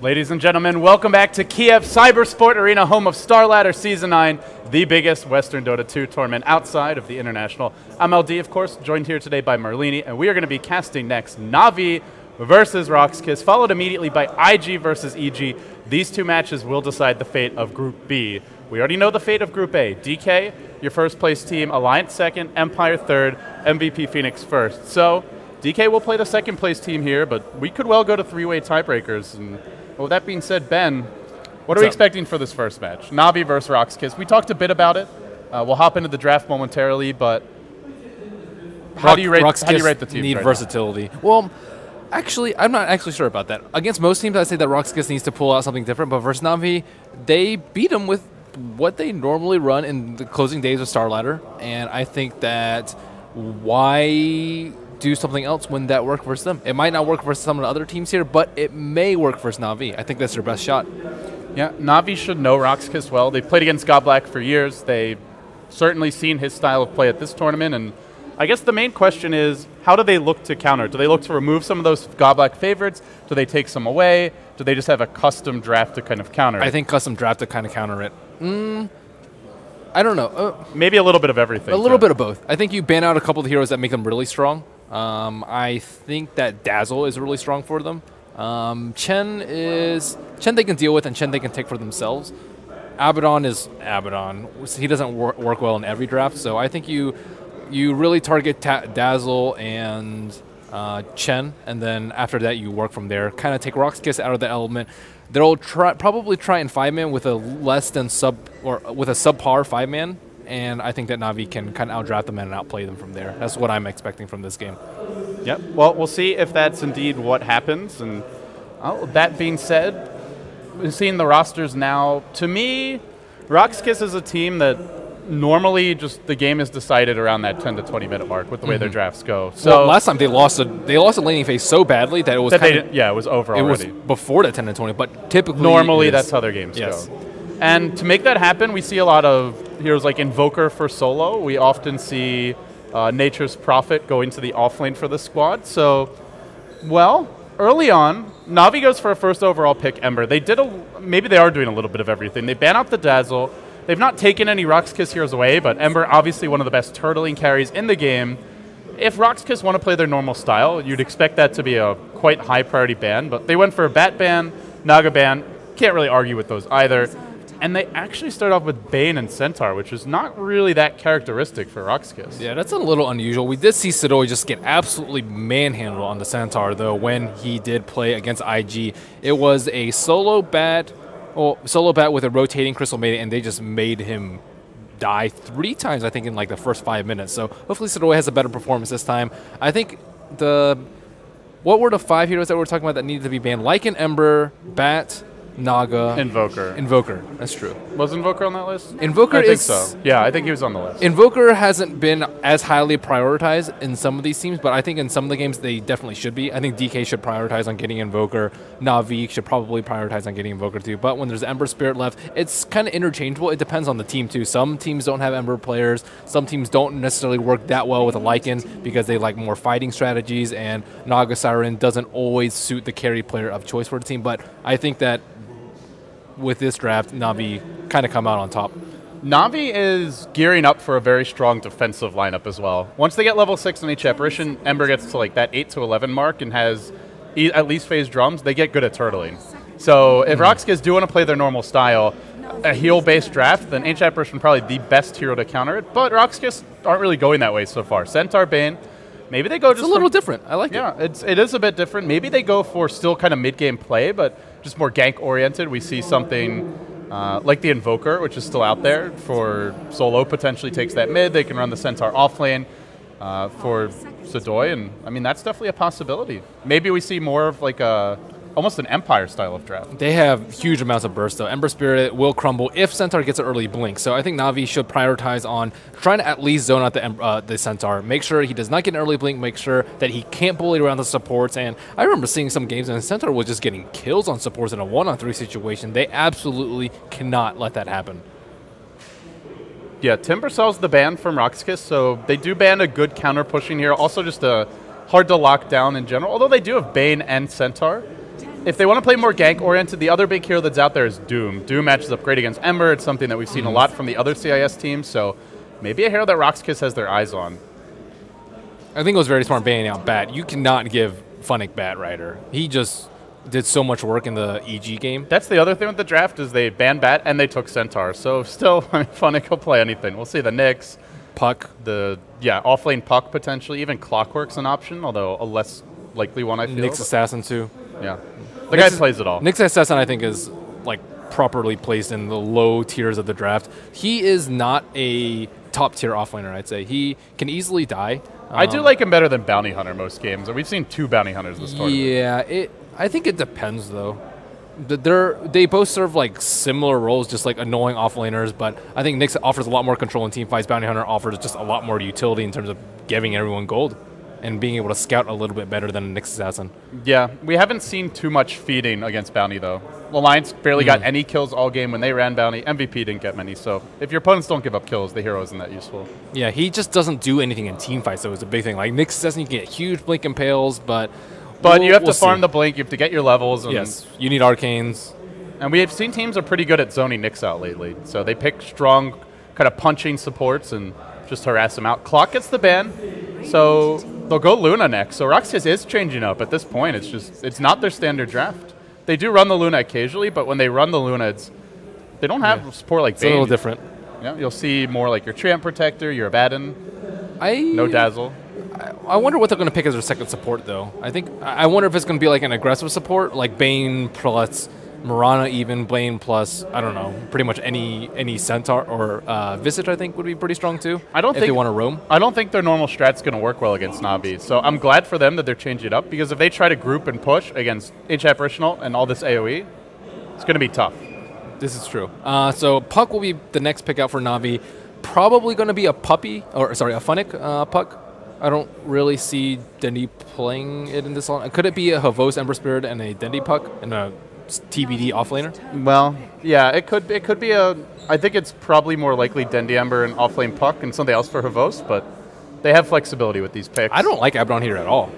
Ladies and gentlemen, welcome back to Kiev Cybersport Arena, home of Starladder Season 9, the biggest Western Dota 2 tournament outside of the international. I'm LD, of course, joined here today by Marlini, and we are going to be casting next Na'Vi versus RoX.KiS, followed immediately by IG versus EG. These two matches will decide the fate of Group B. We already know the fate of Group A. DK, your first place team, Alliance second, Empire third, MVP Phoenix first. So DK will play the second place team here, but we could well go to three-way tiebreakers. And with that being said, Ben, what are we expecting for this first match? Na'Vi versus RoX.KiS. We talked a bit about it. We'll hop into the draft momentarily, but how do you rate the team? Need versatility. Well, actually, I'm not actually sure about that. Against most teams, I'd say that RoX.KiS needs to pull out something different, but versus Na'Vi, they beat them with what they normally run in the closing days of Starladder, and I think that why do something else when that worked versus them? It might not work versus some of the other teams here, but it may work versus Na'Vi. I think that's their best shot. Yeah, Na'Vi should know RoX.KiS well. They've played against GodBlack for years. They've certainly seen his style of play at this tournament, and I guess the main question is, how do they look to counter? Do they look to remove some of those GodBlack favorites? Do they take some away? Do they just have a custom draft to kind of counter it? I think custom draft to kind of counter it. I don't know. Maybe a little bit of everything. A little bit of both. I think you ban out a couple of the heroes that make them really strong. I think that Dazzle is really strong for them. Chen they can deal with, and Chen they can take for themselves. Abaddon is Abaddon. He doesn't work well in every draft, so I think you really target Dazzle and Chen, and then after that you work from there. Kind of take RoX.KiS out of the element. They'll probably try and 5-man with a with a subpar 5-man, and I think that Na'Vi can kind of outdraft them and outplay them from there. That's what I'm expecting from this game. Yep. Well, we'll see if that's indeed what happens. And that being said, we've seen the rosters now. To me, RoX.KiS is a team that normally just the game is decided around that 10 to 20 minute mark with the way their drafts go. So well, last time they lost a laning phase so badly that it was it was over already. It was before that 10 to 20, but typically normally that's how their games go. And to make that happen, we see a lot of heroes like Invoker for solo. We often see Nature's Prophet go into the off lane for the squad. So, well, early on, Na'Vi goes for a first overall pick, Ember. They did maybe they are doing a little bit of everything. They ban out the Dazzle. They've not taken any RoX.KiS heroes away, but Ember, obviously one of the best turtling carries in the game. If RoX.KiS want to play their normal style, you'd expect that to be a quite high priority ban, but they went for a Bat ban, Naga ban. Can't really argue with those either. And they actually start off with Bane and Centaur, which is not really that characteristic for RoX.KiS. Yeah, that's a little unusual. We did see Sidoi just get absolutely manhandled on the Centaur, though, when he did play against IG. It was a solo bat with a rotating Crystal Maiden, and they just made him die 3 times, I think, in like the first 5 minutes. So hopefully Sidoi has a better performance this time. I think what were the 5 heroes that we were talking about that needed to be banned? Lycan, Ember, Bat, Naga, Invoker. That's true. Was Invoker on that list? Invoker I think so. Yeah, I think he was on the list. Invoker hasn't been as highly prioritized in some of these teams, but I think in some of the games they definitely should be. I think DK should prioritize on getting Invoker. Na'Vi should probably prioritize on getting Invoker too. But when there's Ember Spirit left, it's kind of interchangeable. It depends on the team too. Some teams don't have Ember players. Some teams don't necessarily work that well with a Lycan because they like more fighting strategies, and Naga Siren doesn't always suit the carry player of choice for the team. But I think that with this draft, Na'Vi kind of come out on top. Na'Vi is gearing up for a very strong defensive lineup as well. Once they get level 6 in each apparition, Ember gets to like that 8 to 11 mark and has at least phase drums, they get good at turtling. So if RoX.KiS do want to play their normal style, a heal-based draft, then Ancient Apparition probably the best hero to counter it. But RoX.KiS aren't really going that way so far. Centaur, Bane, maybe they go just a little different. I like it. Yeah, it is a bit different. Maybe they go for still kind of mid-game play, but just more gank-oriented. We see something like the Invoker, which is still out there for solo, potentially takes that mid. They can run the Centaur off lane for Sidoi, and I mean, that's definitely a possibility. Maybe we see more of like almost an Empire style of draft. They have huge amounts of burst, though. Ember Spirit will crumble if Centaur gets an early blink. So I think Na'Vi should prioritize on trying to at least zone out the Centaur. Make sure he does not get an early blink. Make sure that he can't bully around the supports. And I remember seeing some games and Centaur was just getting kills on supports in a 1-on-3 situation. They absolutely cannot let that happen. Yeah, Timber sells the ban from RoX.KiS, so they do ban a good counter pushing here. Also just hard to lock down in general, although they do have Bane and Centaur. if they want to play more gank-oriented, the other big hero that's out there is Doom. Doom matches up great against Ember. It's something that we've seen a lot from the other CIS teams, so maybe a hero that RoX.KiS has their eyes on. I think it was very smart banning out Bat. You cannot give Funnick Bat Rider. He just did so much work in the EG game. That's the other thing with the draft is they banned Bat and they took Centaur. So still, I mean, Funnick will play anything. We'll see the Nyx. Puck. Off-lane Puck potentially. Even Clockwork's an option, although a less likely one, I feel. Nyx Assassin, too. Yeah. The guy plays it all. Nyx Assassin, I think, is like properly placed in the low tiers of the draft. He is not a top-tier offlaner, I'd say. He can easily die. I do like him better than Bounty Hunter most games. We've seen 2 Bounty Hunters this tournament. Yeah, I think it depends, though. They both serve like similar roles, just like annoying offlaners, but I think Nyx offers a lot more control in team fights. Bounty Hunter offers just a lot more utility in terms of giving everyone gold and being able to scout a little bit better than a Nyx Assassin. Yeah, we haven't seen too much feeding against Bounty, though. Alliance barely got any kills all game when they ran Bounty. MVP didn't get many, so if your opponents don't give up kills, the hero isn't that useful. Yeah, he just doesn't do anything in team fights, so it's a big thing. Like Nyx Assassin, you can get huge blink impales, but you have to farm the blink, you have to get your levels. And yes, you need arcanes. And we have seen teams are pretty good at zoning Nyx out lately, so they pick strong, kind of punching supports and just harass them out. Clock gets the ban, so they'll go Luna next. So RoX.KiS is changing up at this point. It's not their standard draft. They do run the Luna occasionally, but when they run the Luna, they don't have support like Bane. It's a little different. Yeah, you'll see more like your Champ Protector, your Abaddon, no Dazzle. I wonder what they're going to pick as their second support, though. I wonder if it's going to be like an aggressive support, like Bane plus Mirana, even Bane plus, I don't know, pretty much any Centaur or Visage, I think, would be pretty strong, too. If they want to roam. I don't think their normal strat's going to work well against Na'Vi. So I'm glad for them that they're changing it up, because if they try to group and push against Apparitional and all this AoE, it's going to be tough. This is true. So Puck will be the next pick out for Na'Vi. Probably going to be a Funnick Puck. I don't really see Dendi playing it in this one. Could it be a Havos Ember Spirit and a Dendi Puck and a TBD offlaner? Well, yeah, it could be a. I think it's probably more likely Dendi Ember and offlane Puck and something else for Havos, but they have flexibility with these picks. I don't like Abaddon here at all.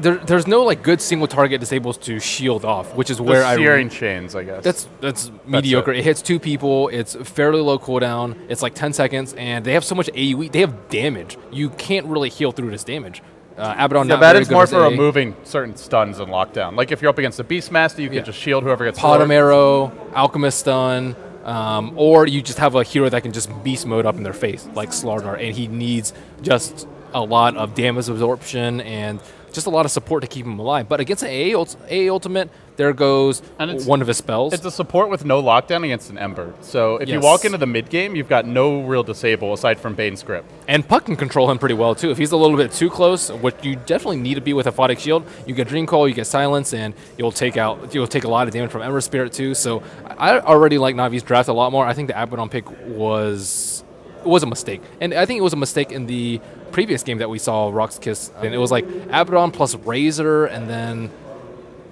There's no like good single target disables to shield off, which is where Searing Chains, I guess. That's mediocre. It hits 2 people. It's fairly low cooldown. It's like 10 seconds, and they have so much AoE. They have damage. You can't really heal through this damage. Abaddon's more for removing certain stuns and lockdown. Like if you're up against a Beastmaster, you can just shield whoever gets Potom Arrow, Alchemist Stun, or you just have a hero that can just beast mode up in their face, like Starladder, and he needs just a lot of damage absorption and just a lot of support to keep him alive. But against an AA Ultimate, there goes one of his spells. It's a support with no lockdown against an Ember. So if you walk into the mid game, you've got no real disable aside from Bane's Grip. And Puck can control him pretty well too. If he's a little bit too close, what you definitely need to be with a Aphotic Shield, you get Dream Coil, you get Silence, and you'll take a lot of damage from Ember Spirit too. So I already like Navi's draft a lot more. I think the Abaddon pick was a mistake. And I think it was a mistake in the previous game that we saw RoX.KiS. And it was like Abaddon plus Razor and then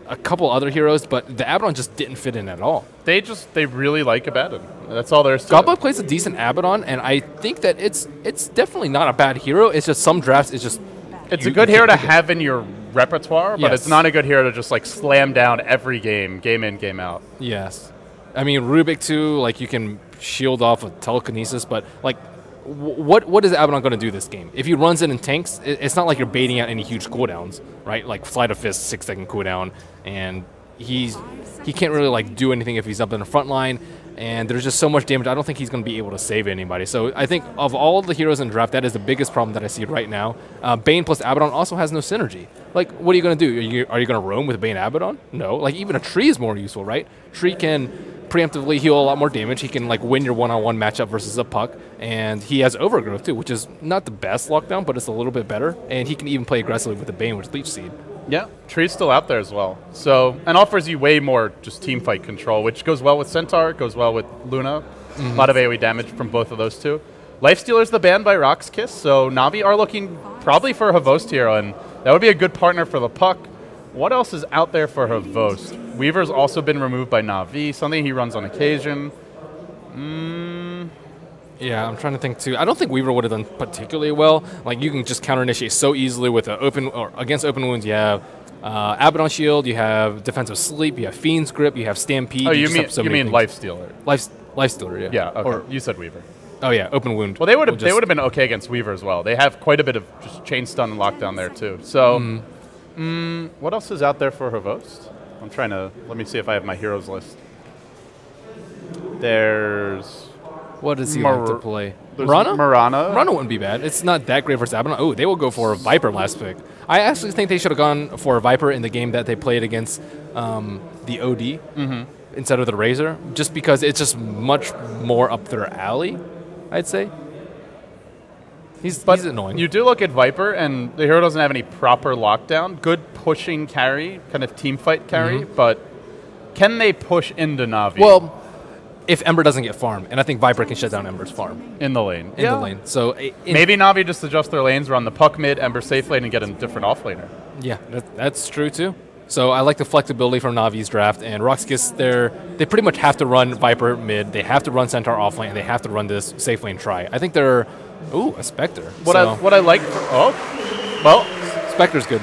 a couple other heroes, but the Abaddon just didn't fit in at all. They really like Abaddon. That's all there is to Godblood plays a decent Abaddon, and I think that it's definitely not a bad hero. It's just some drafts, it's a good hero to have in your repertoire, but it's not a good hero to just like slam down every game in, game out. Yes. I mean, Rubik too, like you can shield off with telekinesis, but like what is Abaddon going to do this game? If he runs in and tanks, it's not like you're baiting out any huge cooldowns, right? Like Sleight of Fist, 6-second cooldown, and he can't really like do anything if he's up in the front line, and there's just so much damage. I don't think he's going to be able to save anybody. So I think of all the heroes in the draft, that is the biggest problem that I see right now. Bane plus Abaddon also has no synergy. Like, what are you going to do? Are you going to roam with Bane Abaddon? No. Like, even a Tree is more useful, right? Tree can preemptively heal a lot more damage. He can like win your one-on-one matchup versus a Puck, and he has Overgrowth too, which is not the best lockdown, but it's a little bit better. And he can even play aggressively with the Bane with Leech Seed. Yeah, Tree's still out there as well. So, and offers you way more just team fight control, which goes well with Centaur, goes well with Luna. A lot of AoE damage from both of those two. Lifestealer's the ban by RoX.KiS, so Na'Vi are looking probably for a Havost hero, and that would be a good partner for the Puck. What else is out there for Havost? Weaver's also been removed by Na'Vi, something he runs on occasion. Yeah, I'm trying to think too. I don't think Weaver would have done particularly well. Like, you can just counter initiate so easily with an open or against open wounds. Yeah, Abaddon Shield, you have Defensive Sleep, you have Fiend's Grip, you have Stampede. Oh, you just mean, things. Life Stealer? Life Stealer, yeah. Yeah, okay. Or, You said Weaver. oh yeah, Open Wound. Well, they would have been okay against Weaver as well. They have quite a bit of just chain stun and lockdown there too. So, what else is out there for Havost? I'm trying to let me see if I have my heroes list. There's what does he like to play? Marana? Marana wouldn't be bad. It's not that great versus Abaddon. Oh, they will go for a Viper last pick. I actually think they should have gone for a Viper in the game that they played against the OD instead of the Razor, just because it's just much more up their alley, I'd say. He's annoying. You do look at Viper, and the hero doesn't have any proper lockdown. Good pushing carry, kind of team fight carry, but can they push into Na'Vi? Well, if Ember doesn't get farmed, and I think Viper can shut down Ember's farm. In the lane. In the lane. So maybe Na'Vi just adjust their lanes, run the puck mid, Ember safe lane, and get a different off laner. Yeah, that's true too. So I like the flexibility from Na'Vi's draft, and RoX.KiS, they pretty much have to run Viper mid, they have to run Centaur off lane, and they have to run this safe lane try. I think they're, ooh, a Spectre. What I like, well, Spectre's good.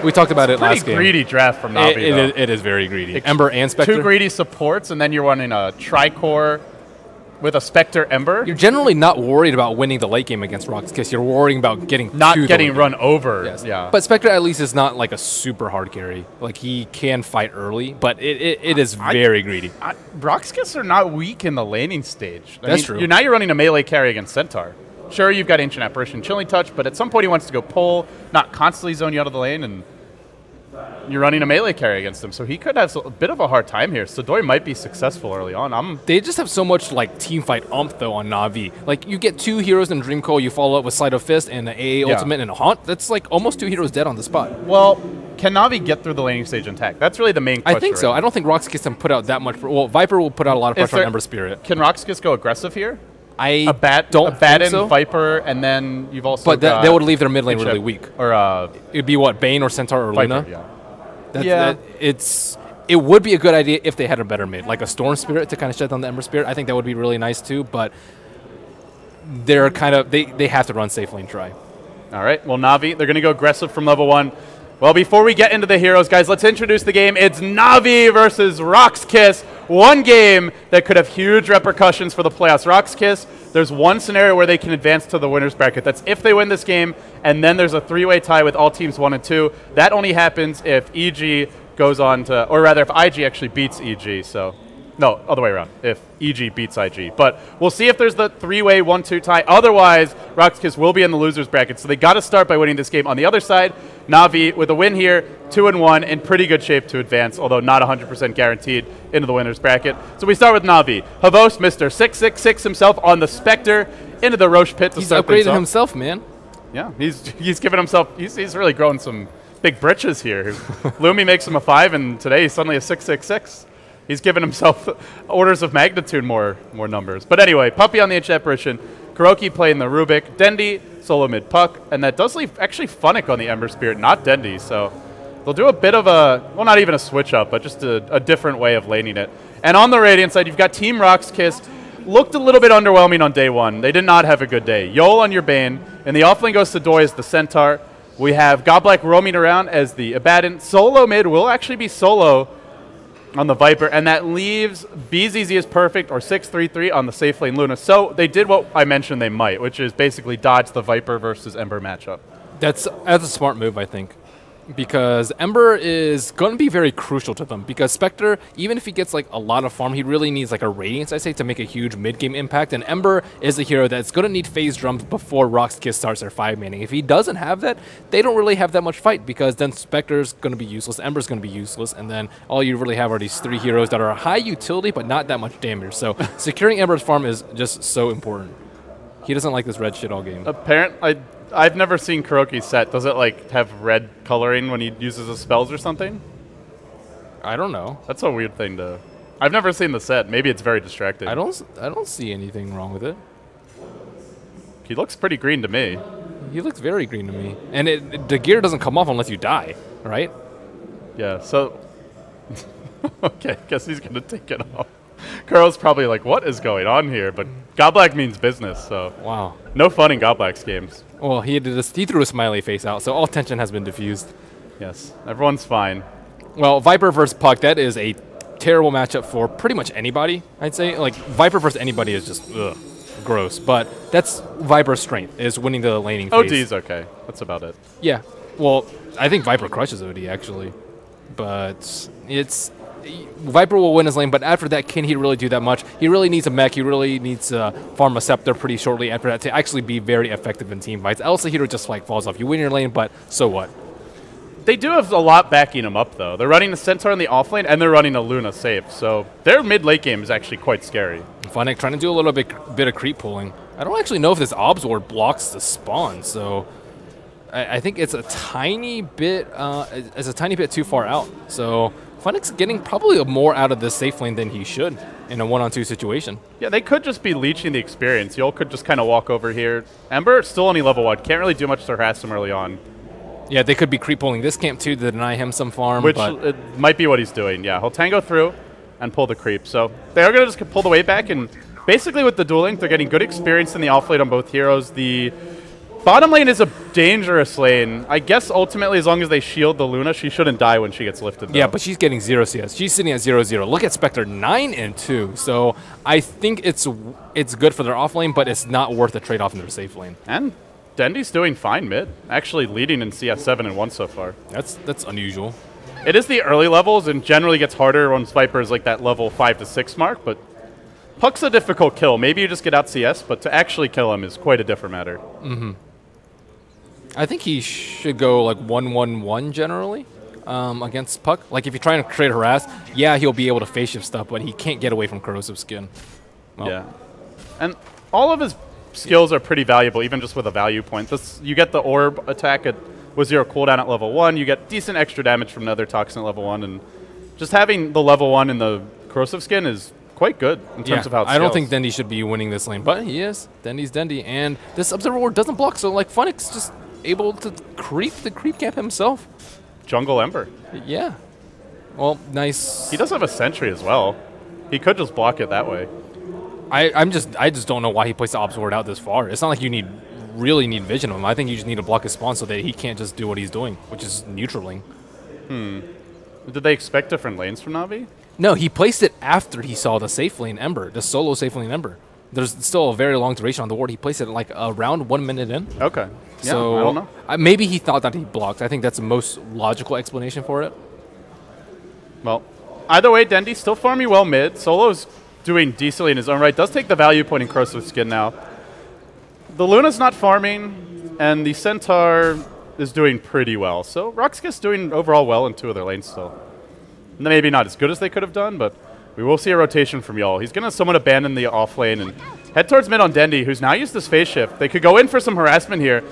We talked about it last game. Pretty greedy draft from Na'Vi, it is very greedy. Ember and Spectre. 2 greedy supports, and then you're running a Tricore with a Spectre Ember. You're generally not worried about winning the late game against RoX.KiS. You're worrying about getting run over. Yes. Yeah. But Spectre at least is not like a super hard carry. Like he can fight early, but it is very greedy. RoX.KiS are not weak in the laning stage. That's true. Now you're running a melee carry against Centaur. Sure, you've got Ancient Apparition, Chilling Touch, but at some point he wants to go pull, not constantly zone you out of the lane, and you're running a melee carry against him, so he could have a bit of a hard time here. Sidori might be successful early on. They just have so much like team fight though on Na'Vi. Like you get 2 heroes in Dream Coil, you follow up with Sleight of Fist and an AA ultimate and a Haunt. That's like almost 2 heroes dead on the spot. Well, can Na'Vi get through the laning stage intact? That's really the main question. I think so. I don't think RoX.KiS can put out that much. Well, Viper will put out a lot of pressure on Ember Spirit. Can RoX.KiS go aggressive here? I don't think so. Viper, and then you've also but that would leave their mid lane really weak. Or it'd be what, Bane or Centaur or Viper, Luna? It would be a good idea if they had a better mid, like a Storm Spirit to kind of shut down the Ember Spirit. I think that would be really nice too, but they're kind of they have to run safe lane try. All right, well, Na'Vi, they're going to go aggressive from level 1. Well, before we get into the heroes, guys, let's introduce the game. It's Na'Vi versus RoX.KiS. One game that could have huge repercussions for the playoffs. RoX.KiS, there's one scenario where they can advance to the winner's bracket. That's if they win this game, and then there's a 3-way tie with all teams 1 and 2. That only happens if EG goes on to, or rather if IG actually beats EG, so. No, other way around, if EG beats IG. But we'll see if there's the 3-way 1-2 tie. Otherwise, RoX.KiS will be in the loser's bracket. So they got to start by winning this game. On the other side, Na'Vi, with a win here, 2-1, in pretty good shape to advance, although not 100% guaranteed into the winner's bracket. So we start with Na'Vi. Havost, Mr. 666 himself on the Spectre, into the Roche pit to start things off. He's upgraded himself, man. Yeah, he's given himself, he's really growing some big britches here. Lumi makes him a 5, and today he's suddenly a 666. He's given himself orders of magnitude more numbers. But anyway, Puppy on the Ancient Apparition, Kuroki playing the Rubik, Dendi, solo mid puck, and that does leave actually Funnick on the Ember Spirit, not Dendi. So they'll do a bit of a, well, not even a switch up, but just a different way of laning it. And on the Radiant side, you've got Team RoX.KiS. Looked a little bit underwhelming on day 1. They did not have a good day. Yol on your Bane, and the offlane goes to Doi as the Centaur. We have Godblack roaming around as the Abaddon. Solo mid will actually be solo on the Viper, and that leaves BZZ as perfect or 6-3-3 on the safe lane Luna. So they did what I mentioned they might, which is basically dodge the Viper versus Ember matchup. That's a smart move, I think, because Ember is going to be very crucial to them, because Spectre, even if he gets like a lot of farm, he really needs like a Radiance, I say, to make a huge mid-game impact, and Ember is a hero that's going to need phase drums before RoX.KiS starts their 5-manning. If he doesn't have that, they don't really have that much fight, because then Spectre's going to be useless, Ember's going to be useless, and then all you really have are these 3 heroes that are high utility but not that much damage. So securing Ember's farm is just so important. He doesn't like this red shit all game. I've never seen Kuroki's set. Does it like have red coloring when he uses his spells or something? I don't know. That's a weird thing to. I've never seen the set. Maybe it's very distracting. I don't see anything wrong with it. He looks pretty green to me. He looks very green to me. And the gear doesn't come off unless you die, right? Yeah. So. Okay, guess he's gonna take it off. Carl's probably like, what is going on here? But Godblack means business, so. Wow. No fun in Godblack's games. Well, he threw a smiley face out, so all tension has been diffused. Yes, everyone's fine. Well, Viper versus Puck, that is a terrible matchup for pretty much anybody, I'd say. Like, Viper versus anybody is just gross. But that's Viper's strength, is winning the laning phase. OD's okay. That's about it. Yeah. Well, I think Viper crushes OD, actually. But it's... Viper will win his lane, but after that, can he really do that much? He really needs a mech. He really needs to farm a scepter pretty shortly after that to actually be very effective in team fights. Else, the hero just like falls off. You win your lane, but so what? They do have a lot backing them up, though. They're running the Centaur in the offlane, and they're running a Luna safe. So their mid-late game is actually quite scary. Funnick trying to do a little bit of creep pulling. I don't actually know if this Obs Ward blocks the spawn, so I think it's a tiny bit too far out. So Funnick's getting probably more out of this safe lane than he should in a one-on-two situation. Yeah, they could just be leeching the experience. Yol could just kind of walk over here. Ember still only level 1. Can't really do much to harass him early on. Yeah, they could be creep pulling this camp too to deny him some farm. Which it might be what he's doing. Yeah, he'll tango through and pull the creep. So they are going to just pull the wave back. And basically with the duel link, they're getting good experience in the offlane on both heroes. The bottom lane is a dangerous lane. I guess ultimately as long as they shield the Luna, she shouldn't die when she gets lifted, though. Yeah, but she's getting 0 CS. She's sitting at 0-0. Look at Spectre, 9 and 2. So I think it's good for their offlane, but it's not worth the trade-off in their safe lane. And Dendy's doing fine mid, actually leading in CS 7 and 1 so far. That's unusual. It is the early levels and generally gets harder once Viper is like that level 5 to 6 mark, but Puck's a difficult kill. Maybe you just get out CS, but to actually kill him is quite a different matter. I think he should go like 1-1-1 generally against Puck. Like if you're trying to trade harass, yeah, he'll be able to phase shift stuff, but he can't get away from corrosive skin. Well, yeah. And all of his skills are pretty valuable, even just with a value point. You get the orb attack with 0 cooldown at level 1. You get decent extra damage from Nether Toxin at level 1. And just having the level 1 in the corrosive skin is quite good in terms of how it scales. I don't think Dendy should be winning this lane, but he is. Dendy's Dendy. And this Observer Ward doesn't block, so like Funnick's just able to creep the creep camp himself. Jungle Ember. Yeah. Well, nice. He does have a sentry as well. He could just block it that way. I just don't know why he placed the Obs Ward out this far. It's not like you really need vision of him. I think you just need to block his spawn so that he can't just do what he's doing, which is neutraling. Did they expect different lanes from Navi? No, he placed it after he saw the safe lane Ember, the solo safe lane Ember. There's still a very long duration on the ward. He placed it like around 1 minute in. Okay. Yeah, so I don't know. Maybe he thought that he blocked. I think that's the most logical explanation for it. Well, either way, Dendy's still farming well mid. Solo's doing decently in his own right. Does take the value point in corrosive skin now. The Luna's not farming, and the Centaur is doing pretty well. So RoX.KiS doing overall well in 2 of their lanes still. Maybe not as good as they could have done, but we will see a rotation from Yol. He's going to somewhat abandon the off lane and head towards mid on Dendy, who's now used this phase shift. They could go in for some harassment here.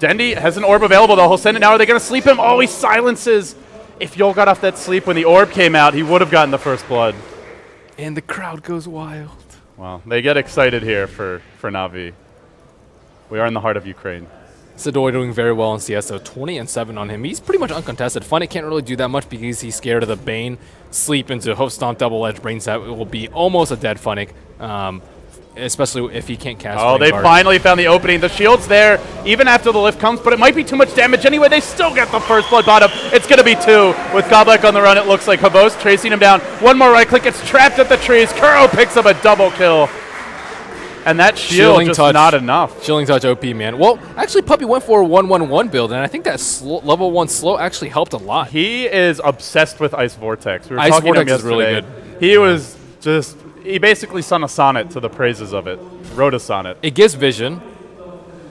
Dendy has an orb available, though. He'll send it now. Are they going to sleep him? Oh, he silences. If Yol got off that sleep when the orb came out, he would have gotten the first blood. And the crowd goes wild. Wow, they get excited here for Navi. We are in the heart of Ukraine. Sidoi doing very well in CS, so 20 and 7 on him. He's pretty much uncontested. Funny can't really do that much because he's scared of the Bane. Sleep into Hoof Stomp, Double Edge, Brain Set. It will be almost a dead Funnick, especially if he can't cast. Oh, they finally found the opening. The shield's there even after the lift comes, but it might be too much damage anyway. They still get the first blood bottom. It's going to be 2 with Goblek on the run. It looks like Habos tracing him down. One more right click. It's trapped at the trees. Kuro picks up a double kill. And that shield just not enough. Chilling Touch OP, man. Well, actually, Puppy went for a 1-1-1 build, and I think that level 1 slow actually helped a lot. He is obsessed with Ice Vortex. We were Ice talking Vortex to him yesterday. is really good. He was just, he basically sung a sonnet to the praises of it. Wrote a sonnet. It gives vision,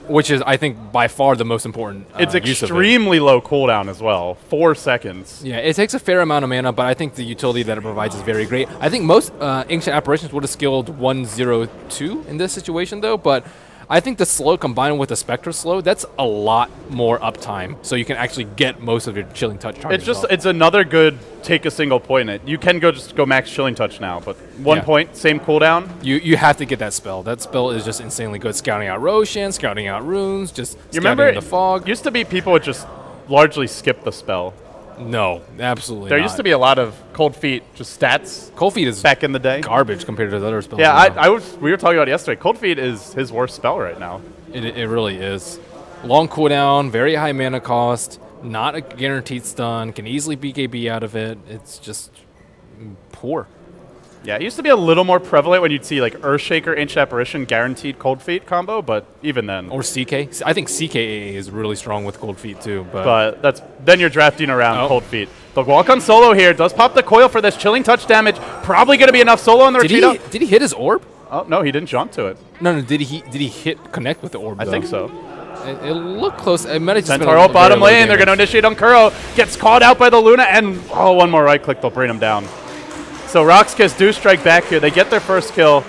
which is, I think, by far the most important it's use of it. extremely low cooldown as well, 4 seconds. Yeah, it takes a fair amount of mana, but I think the utility that it provides is very great. I think most Ancient Apparitions would have skilled 1-0-2 in this situation, though, but I think the slow combined with the Spectre slow, that's a lot more uptime, so you can actually get most of your Chilling Touch targets. It's another good take a single point in it. You can just go max Chilling Touch now, but 1 point, same cooldown. You have to get that spell. That spell is just insanely good. Scouting out Roshan, scouting out runes, just scouting in the fog. Used to be people would just largely skip the spell. No, absolutely There not. used to be a lot of Cold Feet, just stats. Cold Feet is back in the day garbage compared to the other spells. Yeah, we were talking about it yesterday. Cold Feet is his worst spell right now. It really is. Long cooldown, very high mana cost, Not a guaranteed stun. Can easily BKB out of it. It's just poor. Yeah, it used to be a little more prevalent when you'd see like Earthshaker, Ancient Apparition, guaranteed Cold Feet combo, but even then. Or CK. I think CKA is really strong with Cold Feet too. But then you're drafting around Cold Feet. But walk on solo here. Does pop the coil for this chilling touch damage. Probably going to be enough solo on the retreat. Did he hit his orb? Oh, no, he didn't jump to it. No, did he connect with the orb, I think so. It looked close. It might have just Centaur ult bottom lane. They're going to initiate on Kuro. Gets called out by the Luna, and one more right click. They'll bring him down. So RoX.KiS do strike back here. They get their first kill.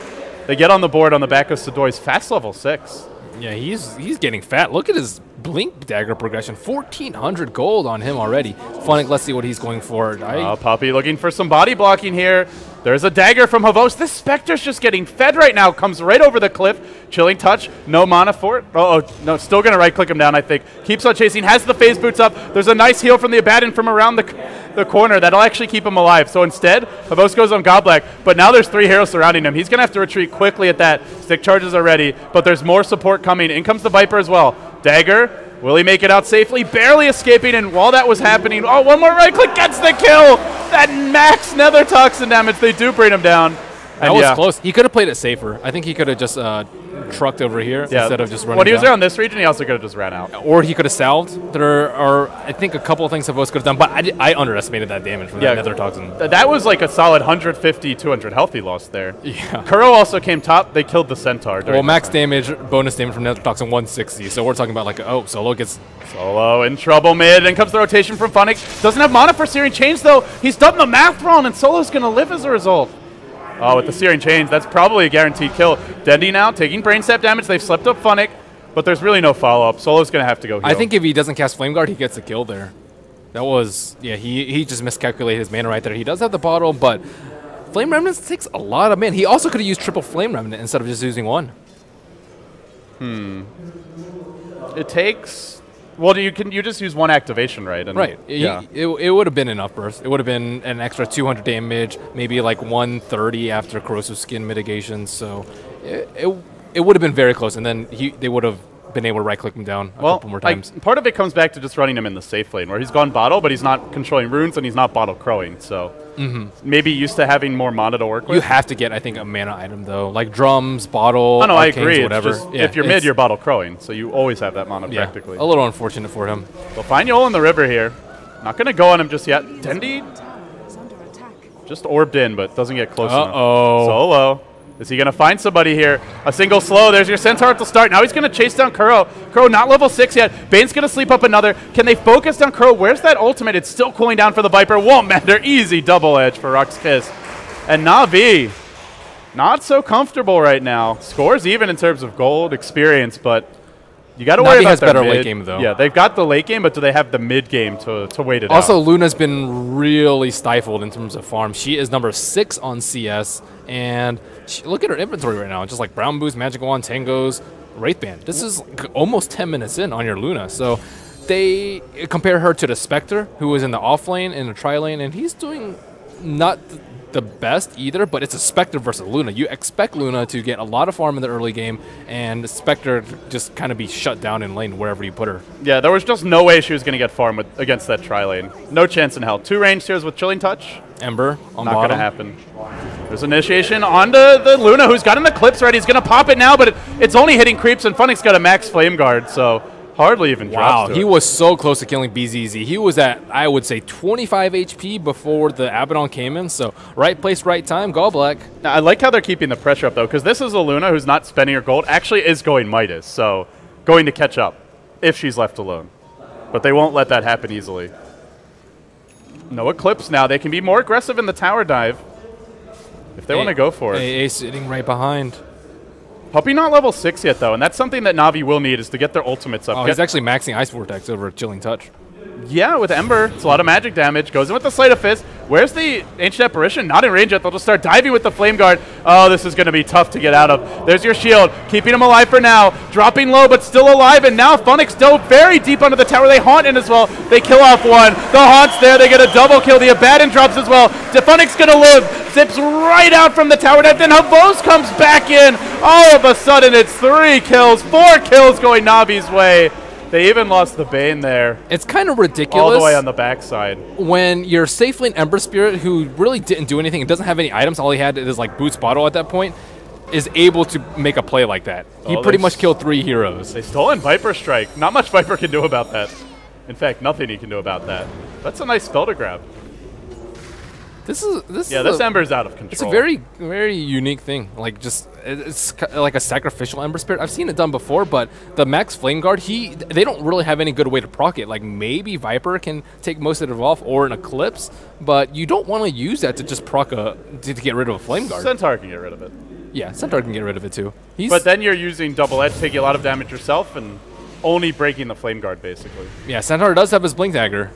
They get on the board on the back of Sidori's fast level 6. Yeah, he's getting fat. Look at his Blink dagger progression. 1,400 gold on him already. Funnick, let's see what he's going for. Puppy looking for some body blocking here. There's a dagger from Havos. This Spectre's just getting fed right now. Comes right over the cliff. Chilling touch. No mana for it. Oh, no. Still going to right-click him down, I think. Keeps on chasing. Has the phase boots up. There's a nice heal from the Abaddon from around the corner. That'll actually keep him alive. So instead, Havos goes on Goblak. But now there's 3 heroes surrounding him. He's going to have to retreat quickly at that. Stick charges are ready. But there's more support coming. In comes the Viper as well. Dagger. Will he make it out safely? Barely escaping, and while that was happening, one more right click gets the kill! That max nether toxin damage, they do bring him down. That was close. He could have played it safer. I think he could have just trucked over here instead of just running When he was around this region, he also could have just ran out. Or he could have salved. There are, I think, a couple of things that both could have done, but I underestimated that damage from that nether toxin. That was like a solid 150, 200 health he lost there. Yeah. Kuro also came top. They killed the Centaur. Well, max damage, bonus damage from nether toxin 160, so we're talking about like, Solo gets... Solo in trouble mid, and comes the rotation from Funnick. Doesn't have mana for Searing Chains, though. He's done the math wrong, and Solo's going to live as a result. Oh, with the Searing Chains, that's probably a guaranteed kill. Dendy now taking brain sap damage. They've slept up Funnick, but there's really no follow-up. Solo's going to have to go heal. I think if he doesn't cast Flame Guard, he gets a kill there. That was, yeah, he just miscalculated his mana right there. He does have the bottle, but Flame Remnant takes a lot of mana. He also could have used triple Flame Remnant instead of just using one. It takes... Well, you just use one activation, right? And right. Yeah. It would have been enough burst. It would have been an extra 200 damage, maybe like 130 after corrosive skin mitigation. So it would have been very close, and then they would have been able to right-click him down a couple more times. Part of it comes back to just running him in the safe lane, where he's gone bottle, but he's not controlling runes, and he's not bottle crowing. So maybe used to having more mana to work with. You have to get, I think, a mana item, though. Like drums, bottle, oh, no, arcanes, I agree. Whatever. If you're mid, you're bottle crowing, so you always have that mana practically. A little unfortunate for him. They'll find Yol in the river here. Not going to go on him just yet. Dendy just orbed in, but doesn't get close enough. Solo. Is he going to find somebody here? A single slow. There's your Centaur to start. Now he's going to chase down Kuro. Kuro not level 6 yet. Bane's going to sleep up another. Can they focus on Kuro? Where's that ultimate? It's still cooling down for the Viper. Won't matter. Easy double edge for RoX.KiS. And Na'Vi, not so comfortable right now. Scores even in terms of gold experience, but you got to worry about has their better mid. late game, though. Yeah, they've got the late game, but do they have the mid game to wait it out? Also, Luna's been really stifled in terms of farm. She is number 6 on CS, and look at her inventory right now. Just like Brown Boost, Magic Wand, Tangos, Wraithband. This is like almost 10 minutes in on your Luna. So they compare her to the Spectre, who was in the off lane and the tri lane, and he's doing not the best either, but it's a Spectre versus Luna. You expect Luna to get a lot of farm in the early game, and Spectre just kind of be shut down in lane wherever you put her. Yeah, there was just no way she was going to get farm against that tri lane. No chance in hell. 2 range tiers with Chilling Touch. Ember on not bottom. Not going to happen. There's initiation onto the Luna, who's got an Eclipse ready. He's going to pop it now, but it's only hitting creeps, and Funnick's got a max Flame Guard, so hardly even drops to he was so close to killing BZZ. He was at, I would say, 25 HP before the Abaddon came in, so right place, right time, Goblak. Now, I like how they're keeping the pressure up, though, because this is a Luna who's not spending her gold, actually is going Midas, so going to catch up if she's left alone. But they won't let that happen easily. No Eclipse now. They can be more aggressive in the tower dive if they want to go for it. AA sitting right behind. Puppy not level 6 yet, though, and that's something that Na'Vi will need is to get their ultimates up. Oh, he's actually maxing Ice Vortex over Chilling Touch. Yeah, with Ember. It's a lot of magic damage. Goes in with the Sleight of Fist. Where's the Ancient Apparition? Not in range yet. They'll just start diving with the Flame Guard. Oh, this is going to be tough to get out of. There's your shield. Keeping him alive for now. Dropping low, but still alive. And now Funnick's dove very deep under the tower. They haunt in as well. They kill off one. The haunt's there. They get a double kill. The Abaddon drops as well. Funnick's going to live. Zips right out from the tower dive. Then Havos comes back in. All of a sudden, it's 3 kills. 4 kills going Na'Vi's way. They even lost the Bane there. It's kind of ridiculous. All the way on the backside. When your safe lane Ember Spirit, who really didn't do anything and doesn't have any items, all he had is like Boots Bottle at that point, is able to make a play like that. He pretty much killed 3 heroes. They stolen Viper Strike. Not much Viper can do about that. In fact, nothing he can do about that. That's a nice spell to grab. This Ember's out of control. It's a very, very unique thing. Like, just it's like a sacrificial Ember Spirit. I've seen it done before, but the Max Flame Guard, they don't really have any good way to proc it. Like, maybe Viper can take most of it off, or an Eclipse, but you don't want to use that to just proc to get rid of a Flame Guard. Centaur can get rid of it. Yeah, Centaur can get rid of it too. But then you're using Double Edge, taking a lot of damage yourself, and only breaking the Flame Guard, basically. Yeah, Centaur does have his Blink Dagger.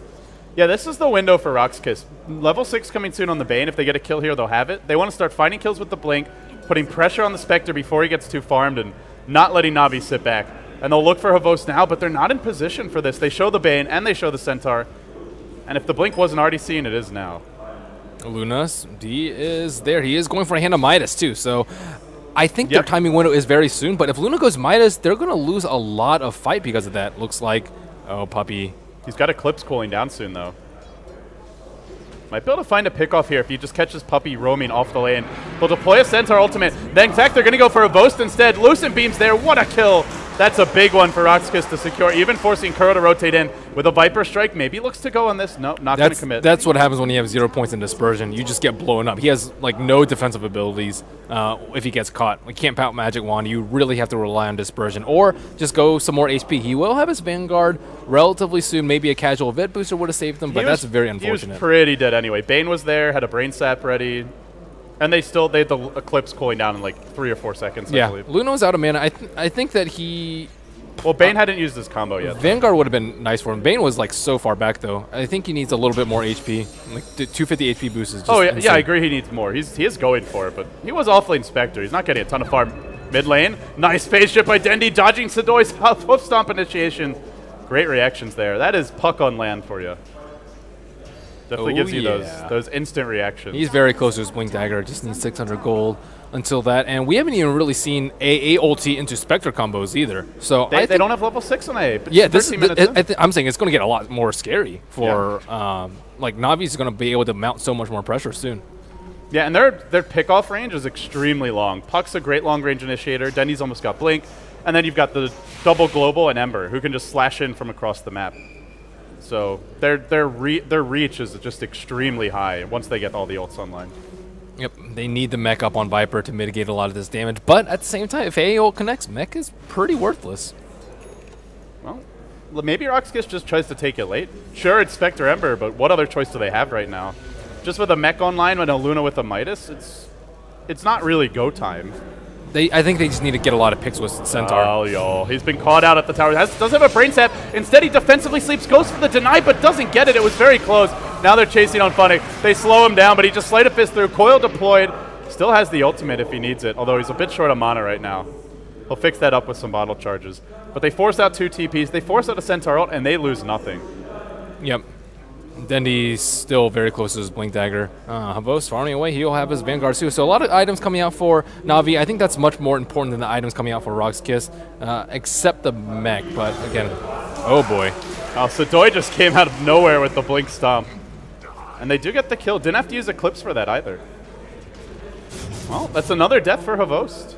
Yeah, this is the window for RoX.KiS. Level 6 coming soon on the Bane. If they get a kill here, they'll have it. They want to start finding kills with the Blink, putting pressure on the Spectre before he gets too farmed, and not letting Na'Vi sit back. And they'll look for Havos now, but they're not in position for this. They show the Bane, and they show the Centaur. And if the Blink wasn't already seen, it is now. Lunas, D is there. He is going for a hand of Midas, too, so I think their timing window is very soon. But if Luna goes Midas, they're going to lose a lot of fight because of that. Looks like, oh, Puppy. He's got Eclipse cooling down soon, though. Might be able to find a pickoff here if he just catches Puppy roaming off the lane. They'll deploy a Centaur ultimate. Then, in fact, they're going to go for a Boast instead. Lucent Beam's there. What a kill. That's a big one for RoX.KiS to secure, even forcing Kuro to rotate in with a Viper Strike. Maybe looks to go on this. Nope, not going to commit. That's what happens when you have 0 points in Dispersion. You just get blown up. He has like no defensive abilities if he gets caught. Like, can't pout Magic Wand. You really have to rely on Dispersion. Or just go some more HP. He will have his Vanguard relatively soon. Maybe a casual Vet Booster would have saved him, but that's very unfortunate. He was pretty dead anyway. Bane was there, had a Brain Sap ready. And they had the Eclipse cooling down in like 3 or 4 seconds, I believe. Luna was out of mana. I think that he... Well, Bane hadn't used his combo yet. Vanguard would have been nice for him. Bane was like so far back, though. I think he needs a little bit more HP. Like 250 HP boost is just insane. I agree he needs more. He is going for it, but he was off-lane Spectre. He's not getting a ton of farm. Mid lane, nice phase shift by Dendi, dodging Sadoy's hoof stomp initiation. Great reactions there. That is puck on land for you. Definitely gives you those instant reactions. He's very close to his Blink Dagger. Just needs 600 gold until that. And we haven't even really seen AA ulti into Spectre combos either. So they don't have level 6 on AA. But yeah, I'm saying it's going to get a lot more scary for like Navi's going to be able to mount so much more pressure soon. Yeah, and their pickoff range is extremely long. Puck's a great long range initiator. Denny's almost got Blink. And then you've got the double Global and Ember, who can just slash in from across the map. So their reach is just extremely high once they get all the ults online. Yep, they need the mech up on Viper to mitigate a lot of this damage. But at the same time, if AA ult connects, mech is pretty worthless. Well, maybe RoX.KiS just tries to take it late. Sure, it's Spectre Ember, but what other choice do they have right now? Just with a mech online and a Luna with a Midas, it's not really go time. I think they just need to get a lot of picks with Centaur. Oh, yo. He's been caught out at the tower. Does have a Brain Sap. Instead, he defensively sleeps, goes for the deny, but doesn't get it. It was very close. Now they're chasing on Funnick. They slow him down, but he just Sleight of Fist through. Coil deployed. Still has the ultimate if he needs it, although he's a bit short of mana right now. He'll fix that up with some bottle charges. But they force out 2 TPs. They force out a Centaur ult, and they lose nothing. Yep. Dendy's still very close to his Blink Dagger. Havos farming away. He'll have his Vanguard too. So a lot of items coming out for Na'Vi. I think that's much more important than the items coming out for RoX.KiS, except the mech. But again, oh boy. Oh, Sadoy just came out of nowhere with the Blink Stomp. And they do get the kill. Didn't have to use Eclipse for that either. Well, that's another death for Havost.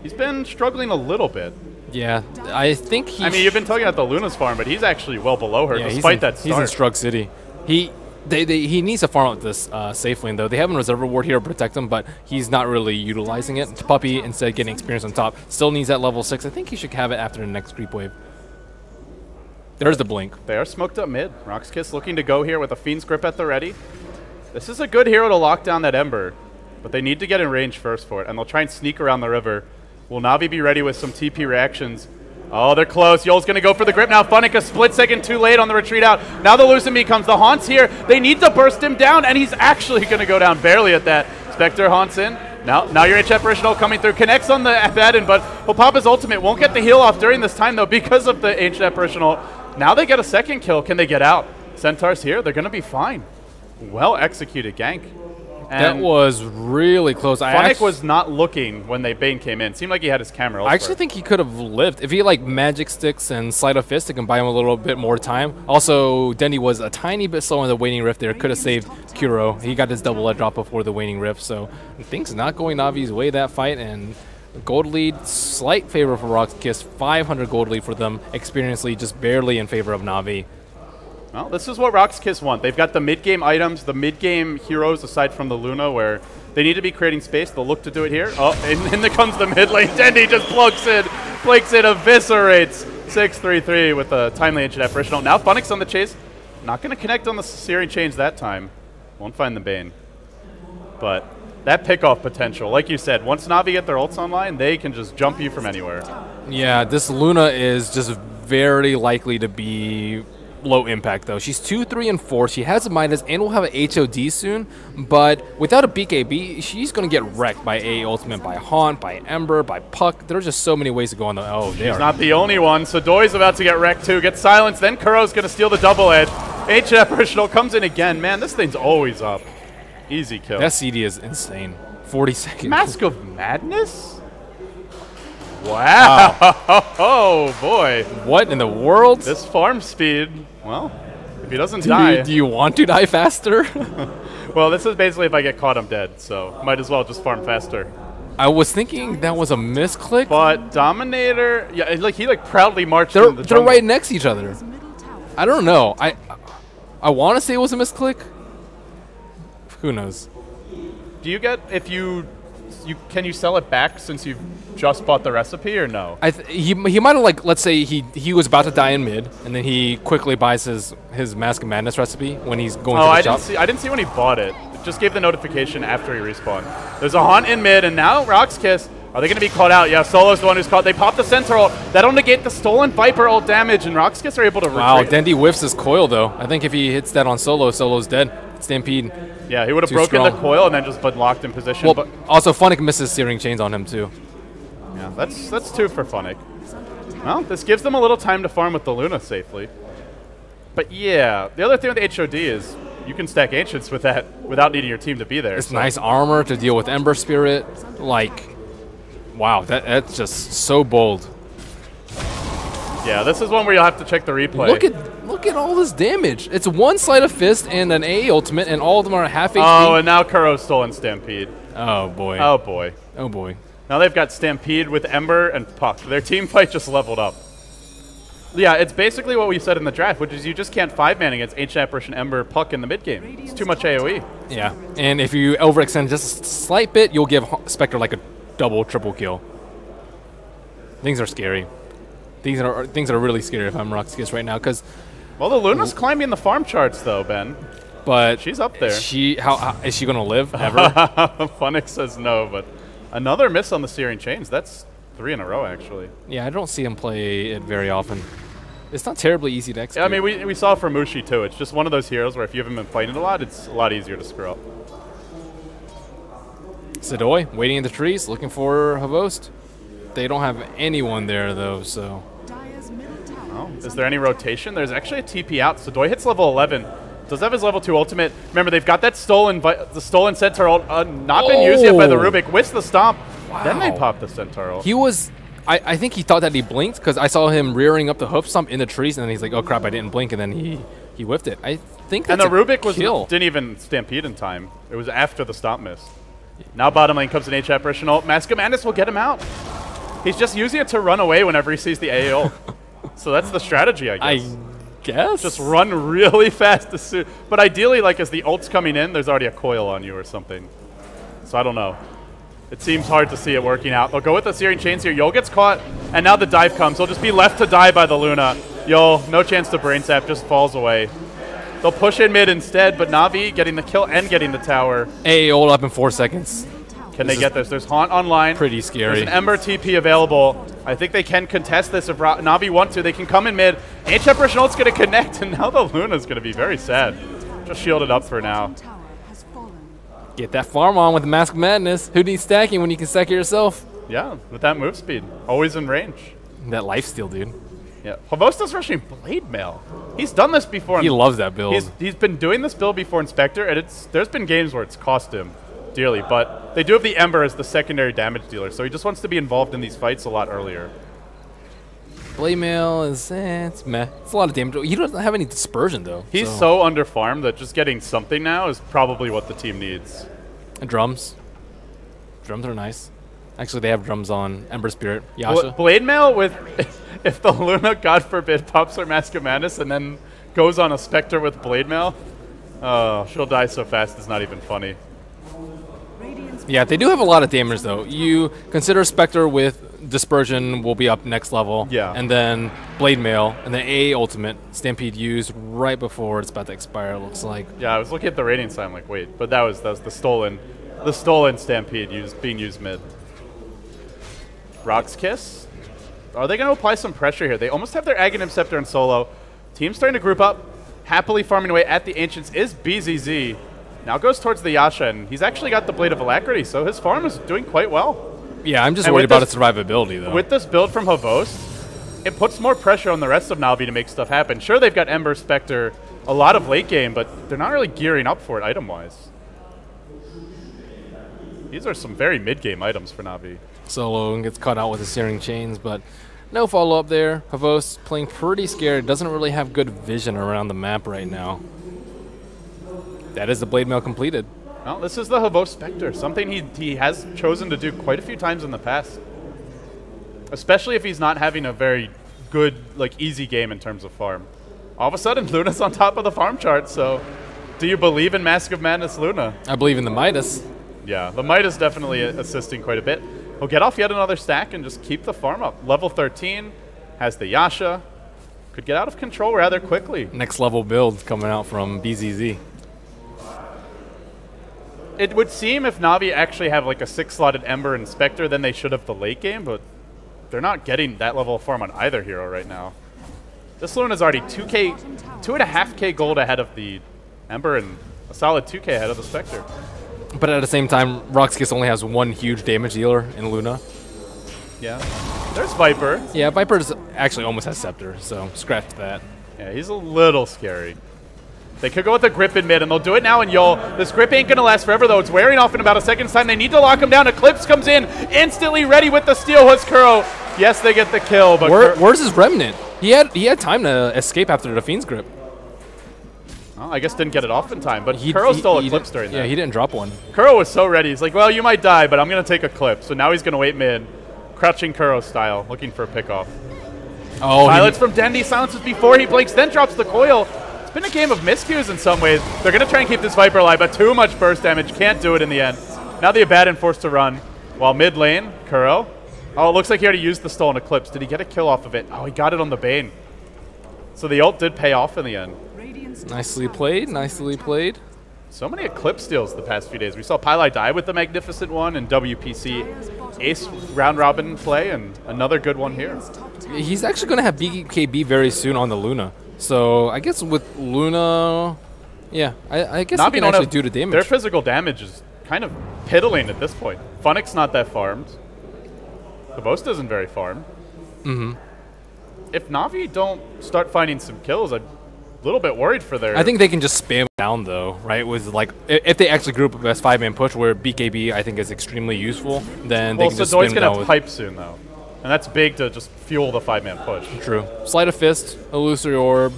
He's been struggling a little bit. Yeah, I think he... I mean, you've been talking about the Luna's farm, but he's actually well below her despite that start. He's in Strug City. He needs to farm out this safe lane, though. They have a Reserve Ward here to protect him, but he's not really utilizing it. Puppy, instead of getting experience on top, still needs that level 6. I think he should have it after the next creep wave. There's the Blink. They are smoked up mid. RoX.KiS looking to go here with a Fiend's Grip at the ready. This is a good hero to lock down that Ember, but they need to get in range first for it, and they'll try and sneak around the river. Will Na'Vi be ready with some TP reactions? Oh, they're close. Yol's going to go for the grip now. Funnick a split second too late on the retreat out. Now the Lucent Beam comes. The Haunt's here. They need to burst him down, and he's actually going to go down barely at that. Spectre Haunts in. Now your HF Original coming through. Connects on the Abaddon, but he'll pop his ultimate. Won't get the heal off during this time, though, because of the HF Original. Now they get a second kill. Can they get out? Centaur's here. They're going to be fine. Well executed gank. And that was really close. Funnick was not looking when Bane came in. Seemed like he had his camera elsewhere. I actually think he could have lived. If he had, like, magic sticks and sleight of fist, it can buy him a little bit more time. Also, Dendy was a tiny bit slow in the waning rift there. Could have saved Kuro. He got his double edge drop before the waning rift, so things not going Navi's way that fight, and gold lead, slight favor for RoX.KiS, 500 gold lead for them. Experience lead just barely in favor of Navi. Well, this is what RoX.KiS want. They've got the mid-game items, the mid-game heroes aside from the Luna, where they need to be creating space. They'll look to do it here. Oh, and there comes the mid lane. Dendy just flakes it, eviscerates 6-3-3 with a timely ancient apparitional. Now Funnick's on the chase. Not going to connect on the Searing Chains that time. Won't find the Bane. But that pickoff potential, like you said, once Navi get their ults online, they can just jump you from anywhere. Yeah, this Luna is just very likely to be low impact, though. She's 2, 3, and 4. She has a Midas and will have an HOD soon, but without a BKB, she's going to get wrecked by A ultimate, by Haunt, by Ember, by Puck. There's just so many ways to go on the... Oh, she's not the only one. So Doi's about to get wrecked, too. Gets silenced, then Kuro's going to steal the double edge. Ancient Apparitional comes in again. Man, this thing's always up. Easy kill. That CD is insane. 40 seconds. Mask of Madness? Wow. Oh, boy. What in the world? This farm speed. Well, if he doesn't die... Do you want to die faster? Well, this is basically if I get caught, I'm dead. So might as well just farm faster. I was thinking that was a misclick. But Dominator... Yeah, he proudly marched they're, in the jungle. They're right next to each other. I don't know. I want to say it was a misclick. Who knows? Do you get... If you can you sell it back since you've just bought the recipe or no? He might have, like, let's say he was about to die in mid, and then he quickly buys his Mask of Madness recipe when he's going to the shop. I didn't see when he bought it. It just gave the notification after he respawned. There's a Haunt in mid, and now RoX.KiS. Are they going to be caught out? Yeah, Solo's the one who's caught. They pop the Centaur ult. That'll negate the stolen Viper ult damage, and RoX.KiS are able to retreat. Wow, Dendy whiffs his coil, though. I think if he hits that on Solo, Solo's dead. Stampede. Yeah, he would have broken the coil and then just been locked in position. Well, but also Funnick misses Searing Chains on him, too. Yeah, that's 2 for Funnick. Well, this gives them a little time to farm with the Luna safely. But yeah, the other thing with HOD is you can stack Ancients with that without needing your team to be there. It's nice armor to deal with Ember Spirit. Like, wow, that's just so bold. Yeah, this is one where you'll have to check the replay. Look at all this damage. It's one Sleight of Fist and an A ultimate, and all of them are half HP. Oh, and now Kuro's stolen Stampede. Oh, boy. Oh, boy. Oh, boy. Now they've got Stampede with Ember and Puck. Their team fight just leveled up. Yeah, it's basically what we said in the draft, which is you just can't 5-man against Ancient Apparition, Ember, Puck in the mid-game. It's too much AoE. Yeah, and if you overextend just a slight bit, you'll give Spectre like a double, triple kill. Things are scary. Things are really scary if I'm RoX.KiS right now, because... Well, the Luna's climbing the farm charts, though, Ben. But... She's up there. How is she going to live, ever? Funnick says no, but another miss on the Searing Chains. That's 3 in a row, actually. Yeah, I don't see him play it very often. It's not terribly easy to execute. Yeah, I mean, we saw it from Mushi, too. It's just one of those heroes where if you haven't been playing it a lot, it's a lot easier to screw up. Sidoi, waiting in the trees, looking for Havost. They don't have anyone there, though, so... Oh, is there any rotation? There's actually a TP out. Sidoi hits level 11. Does have his level 2 ultimate. Remember, they've got that stolen Centaur ult not been used yet by the Rubik. Whiffs the stomp. Wow. Then they pop the Centaur ult. He was... I think he thought that he blinked because I saw him rearing up the hoof stomp in the trees, and then he's like, oh, crap, I didn't blink, and then he whiffed it. I think that's And the Rubik kill. didn't even Stampede in time. It was after the stomp miss. Now bottom lane comes an Ancient Apparition ult. Mask of Madness will get him out. He's just using it to run away whenever he sees the AA ult. So that's the strategy, I guess. Just run really fast. But ideally, like, as the ult's coming in, there's already a coil on you or something. So I don't know. It seems hard to see it working out. They'll go with the Searing Chains here. Yol gets caught, and now the dive comes. He'll just be left to die by the Luna. Yol, no chance to Brain Sap, just falls away. They'll push in mid instead, but Navi getting the kill and getting the tower. AA ult up in 4 seconds. Can they get this? There's Haunt online. Pretty scary. There's an Ember TP available. I think they can contest this if Navi want to. They can come in mid. Ancient Apparition ult's going to connect, and now the Luna's going to be very sad. Just shielded up for now. Get that farm on with the Mask of Madness. Who needs stacking when you can stack it yourself? Yeah, with that move speed. Always in range. That lifesteal, dude. Yeah. Havosta's rushing Blade Mail. He's done this before. He loves that build. He's been doing this build before in Spectre, and there's been games where it's cost him. dearly, but they do have the Ember as the secondary damage dealer, so he just wants to be involved in these fights a lot earlier. Blade Mail is, it's meh. It's a lot of damage. He doesn't have any dispersion, though. He's so under-farmed that just getting something now is probably what the team needs. And drums. Drums are nice. Actually, they have drums on Ember Spirit. Yasha. Blade Mail with, if the Luna, God forbid, pops her Mask of Madness and then goes on a Spectre with Blade Mail, oh, she'll die so fast it's not even funny. Yeah, they do have a lot of damage, though. You consider Spectre with Dispersion will be up next level. Yeah. And then Blade Mail, and then AA Ultimate. Stampede used right before it's about to expire, it looks like. Yeah, I was looking at the rating sign like, wait, but that was the stolen Stampede being used mid. RoX.KiS? Are they going to apply some pressure here? They almost have their Aghanim Scepter in solo. Team's starting to group up. Happily farming away at the Ancients is BZZ. Now goes towards the Yasha, and he's actually got the Blade of Alacrity, so his farm is doing quite well. Yeah, I'm just worried about its survivability, though. With this build from Havost, it puts more pressure on the rest of Na'Vi to make stuff happen. Sure, they've got Ember, Spectre, a lot of late game, but they're not really gearing up for it item-wise. These are some very mid-game items for Na'Vi. Solo gets caught out with the Searing Chains, but no follow-up there. Havost playing pretty scared. Doesn't really have good vision around the map right now. That is the Blade Mail completed. Well, this is the Havost Spectre, something he has chosen to do quite a few times in the past. Especially if he's not having a very good, like, easy game in terms of farm. All of a sudden, Luna's on top of the farm chart, so do you believe in Mask of Madness Luna? I believe in the Midas. Yeah, the Midas definitely assisting quite a bit. He'll get off yet another stack and just keep the farm up. Level 13, has the Yasha. Could get out of control rather quickly. Next level build coming out from BZZ. It would seem if Na'Vi actually have like a 6-slotted Ember and Spectre, then they should have the late game, but they're not getting that level of farm on either hero right now. This Luna's already 2.5k gold ahead of the Ember and a solid 2k ahead of the Spectre. But at the same time, RoX.KiS only has one huge damage dealer in Luna. Yeah. There's Viper. Yeah, Viper actually almost has Scepter, so scratch that. Yeah, he's a little scary. They could go with the grip in mid, and they'll do it now in Yol. This grip ain't going to last forever, though. It's wearing off in about a second's time. They need to lock him down. Eclipse comes in, instantly ready with the steal was Kuro. Yes, they get the kill, but where's his Remnant? He had time to escape after the Fiend's grip. Well, I guess didn't get it off in time, but Kuro stole Eclipse during that. Yeah, he didn't drop one. Kuro was so ready. He's like, well, you might die, but I'm going to take Eclipse. So now he's going to wait mid, crouching Kuro style, looking for a pickoff. Oh, Silence from Dendy, silences before he blinks, then drops the coil. It's been a game of miscues in some ways. They're going to try and keep this Viper alive, but too much burst damage. Can't do it in the end. Now the Abaddon forced to run. While mid lane, Kuro. Oh, it looks like he already used the stolen Eclipse. Did he get a kill off of it? Oh, he got it on the Bane. So the ult did pay off in the end. Nicely played, nicely played. So many Eclipse steals the past few days. We saw Pylai die with the Magnificent one and WPC ace round robin play, and another good one here. He's actually going to have BKB very soon on the Luna. So I guess with Luna, yeah, I guess he can actually do the damage. Their physical damage is kind of piddling at this point. Funnick's not that farmed. Havost isn't very farmed. If Na'Vi don't start finding some kills, I'm a little bit worried for their... I think they can just spam down, though, right? With like, if they actually group up as 5-man push, where BKB I think is extremely useful, then they can just spam down. Well, Sadoy's going to have pipe soon, though. And that's big to just fuel the 5-man push. True. Sleight of Fist, Illusory Orb.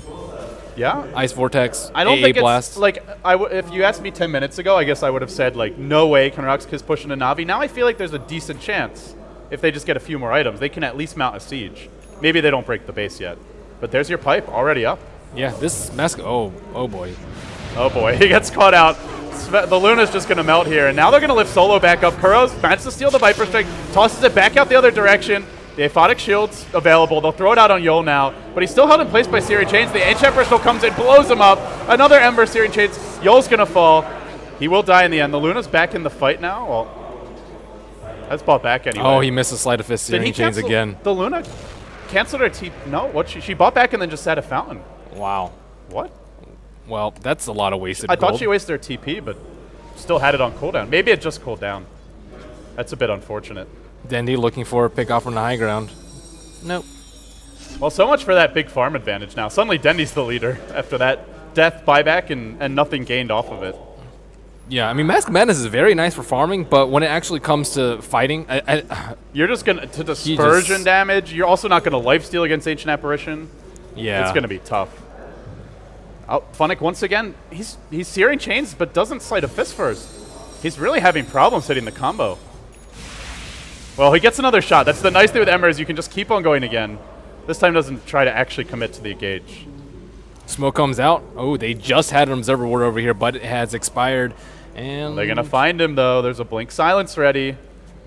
Yeah. Ice Vortex, I don't AA think Blast. It's, like, if you asked me 10 minutes ago, I guess I would have said, like, no way can RoX.KiS push into Na'Vi. Now I feel like there's a decent chance. If they just get a few more items, they can at least mount a siege. Maybe they don't break the base yet. But there's your pipe already up. Yeah, this mask. Oh boy. Oh boy, he gets caught out. The Luna's just going to melt here. And now they're going to lift Solo back up. Kuro's manages to steal the Viper Strike, tosses it back out the other direction. The Aphotic Shield's available. They'll throw it out on Yol now. But he's still held in place by Searing Chains. The Ancient Emperor still comes in, blows him up. Another Ember, Searing Chains. Yol's going to fall. He will die in the end. The Luna's back in the fight now. Well, that's bought back anyway. Oh, he missed a Sleight of Fist Searing Chains again. The Luna canceled her TP. No, what? She bought back and then just sat a fountain. Wow. What? Well, that's a lot of wasted I gold. thought she wasted her TP, but still had it on cooldown. Maybe it just cooled down. That's a bit unfortunate. Dendy looking for a pick off from the high ground. Nope. Well, so much for that big farm advantage now. Suddenly Dendy's the leader after that death buyback and nothing gained off of it. Yeah, I mean, Mask Madness is very nice for farming, but when it actually comes to fighting, you're just going to dispersion damage. You're also not going to lifesteal against Ancient Apparition. Yeah. It's going to be tough. Oh, Funnick, once again, he's Searing Chains, but doesn't Sleight of Fist first. He's really having problems hitting the combo. Well, he gets another shot. That's the nice thing with Ember is you can just keep on going again. This time doesn't try to actually commit to the engage. Smoke comes out. Oh, they just had an Observer Ward over here, but it has expired. And they're going to find him, though. There's a Blink Silence ready.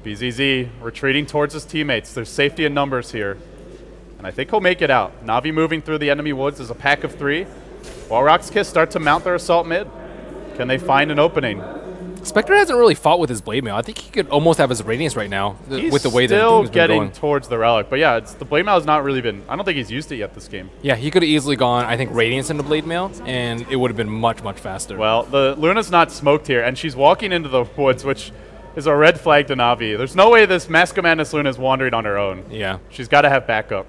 BZZ retreating towards his teammates. There's safety in numbers here. And I think he'll make it out. Na'Vi moving through the enemy woods as a pack of 3. While RoX.KiS start to mount their assault mid. Can they find an opening? Spectre hasn't really fought with his Blade Mail. I think he could almost have his Radiance right now with the way that he's the still getting towards the Relic. But yeah, the Blade Mail has not really been... I don't think he's used it yet this game. Yeah, he could have easily gone, I think, Radiance into Blade Mail, and it would have been much, much faster. Well, the Luna's not smoked here, and she's walking into the woods, which is a red flag to Na'Vi. There's no way this Mask of Madness Luna is wandering on her own. Yeah. She's got to have backup.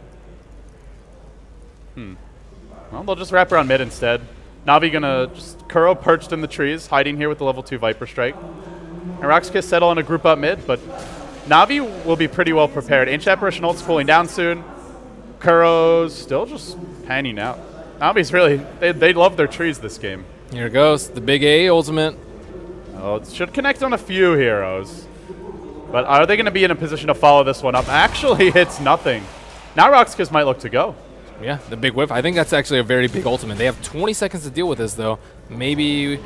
Well, they'll just wrap around mid instead. Na'Vi gonna just Kuro perched in the trees, hiding here with the level 2 Viper Strike. And RoX.KiS settle on a group up mid, but Na'Vi will be pretty well prepared. Ancient Apparition ult's cooling down soon. Kuro's still just panning out. Na'Vi's really, they love their trees this game. Here it goes, the big A ultimate. Oh, it should connect on a few heroes. But are they gonna be in a position to follow this one up? Actually, it's nothing. Now RoX.KiS might look to go. Yeah, the big whip. I think that's actually a very big ultimate. They have 20 seconds to deal with this, though. Maybe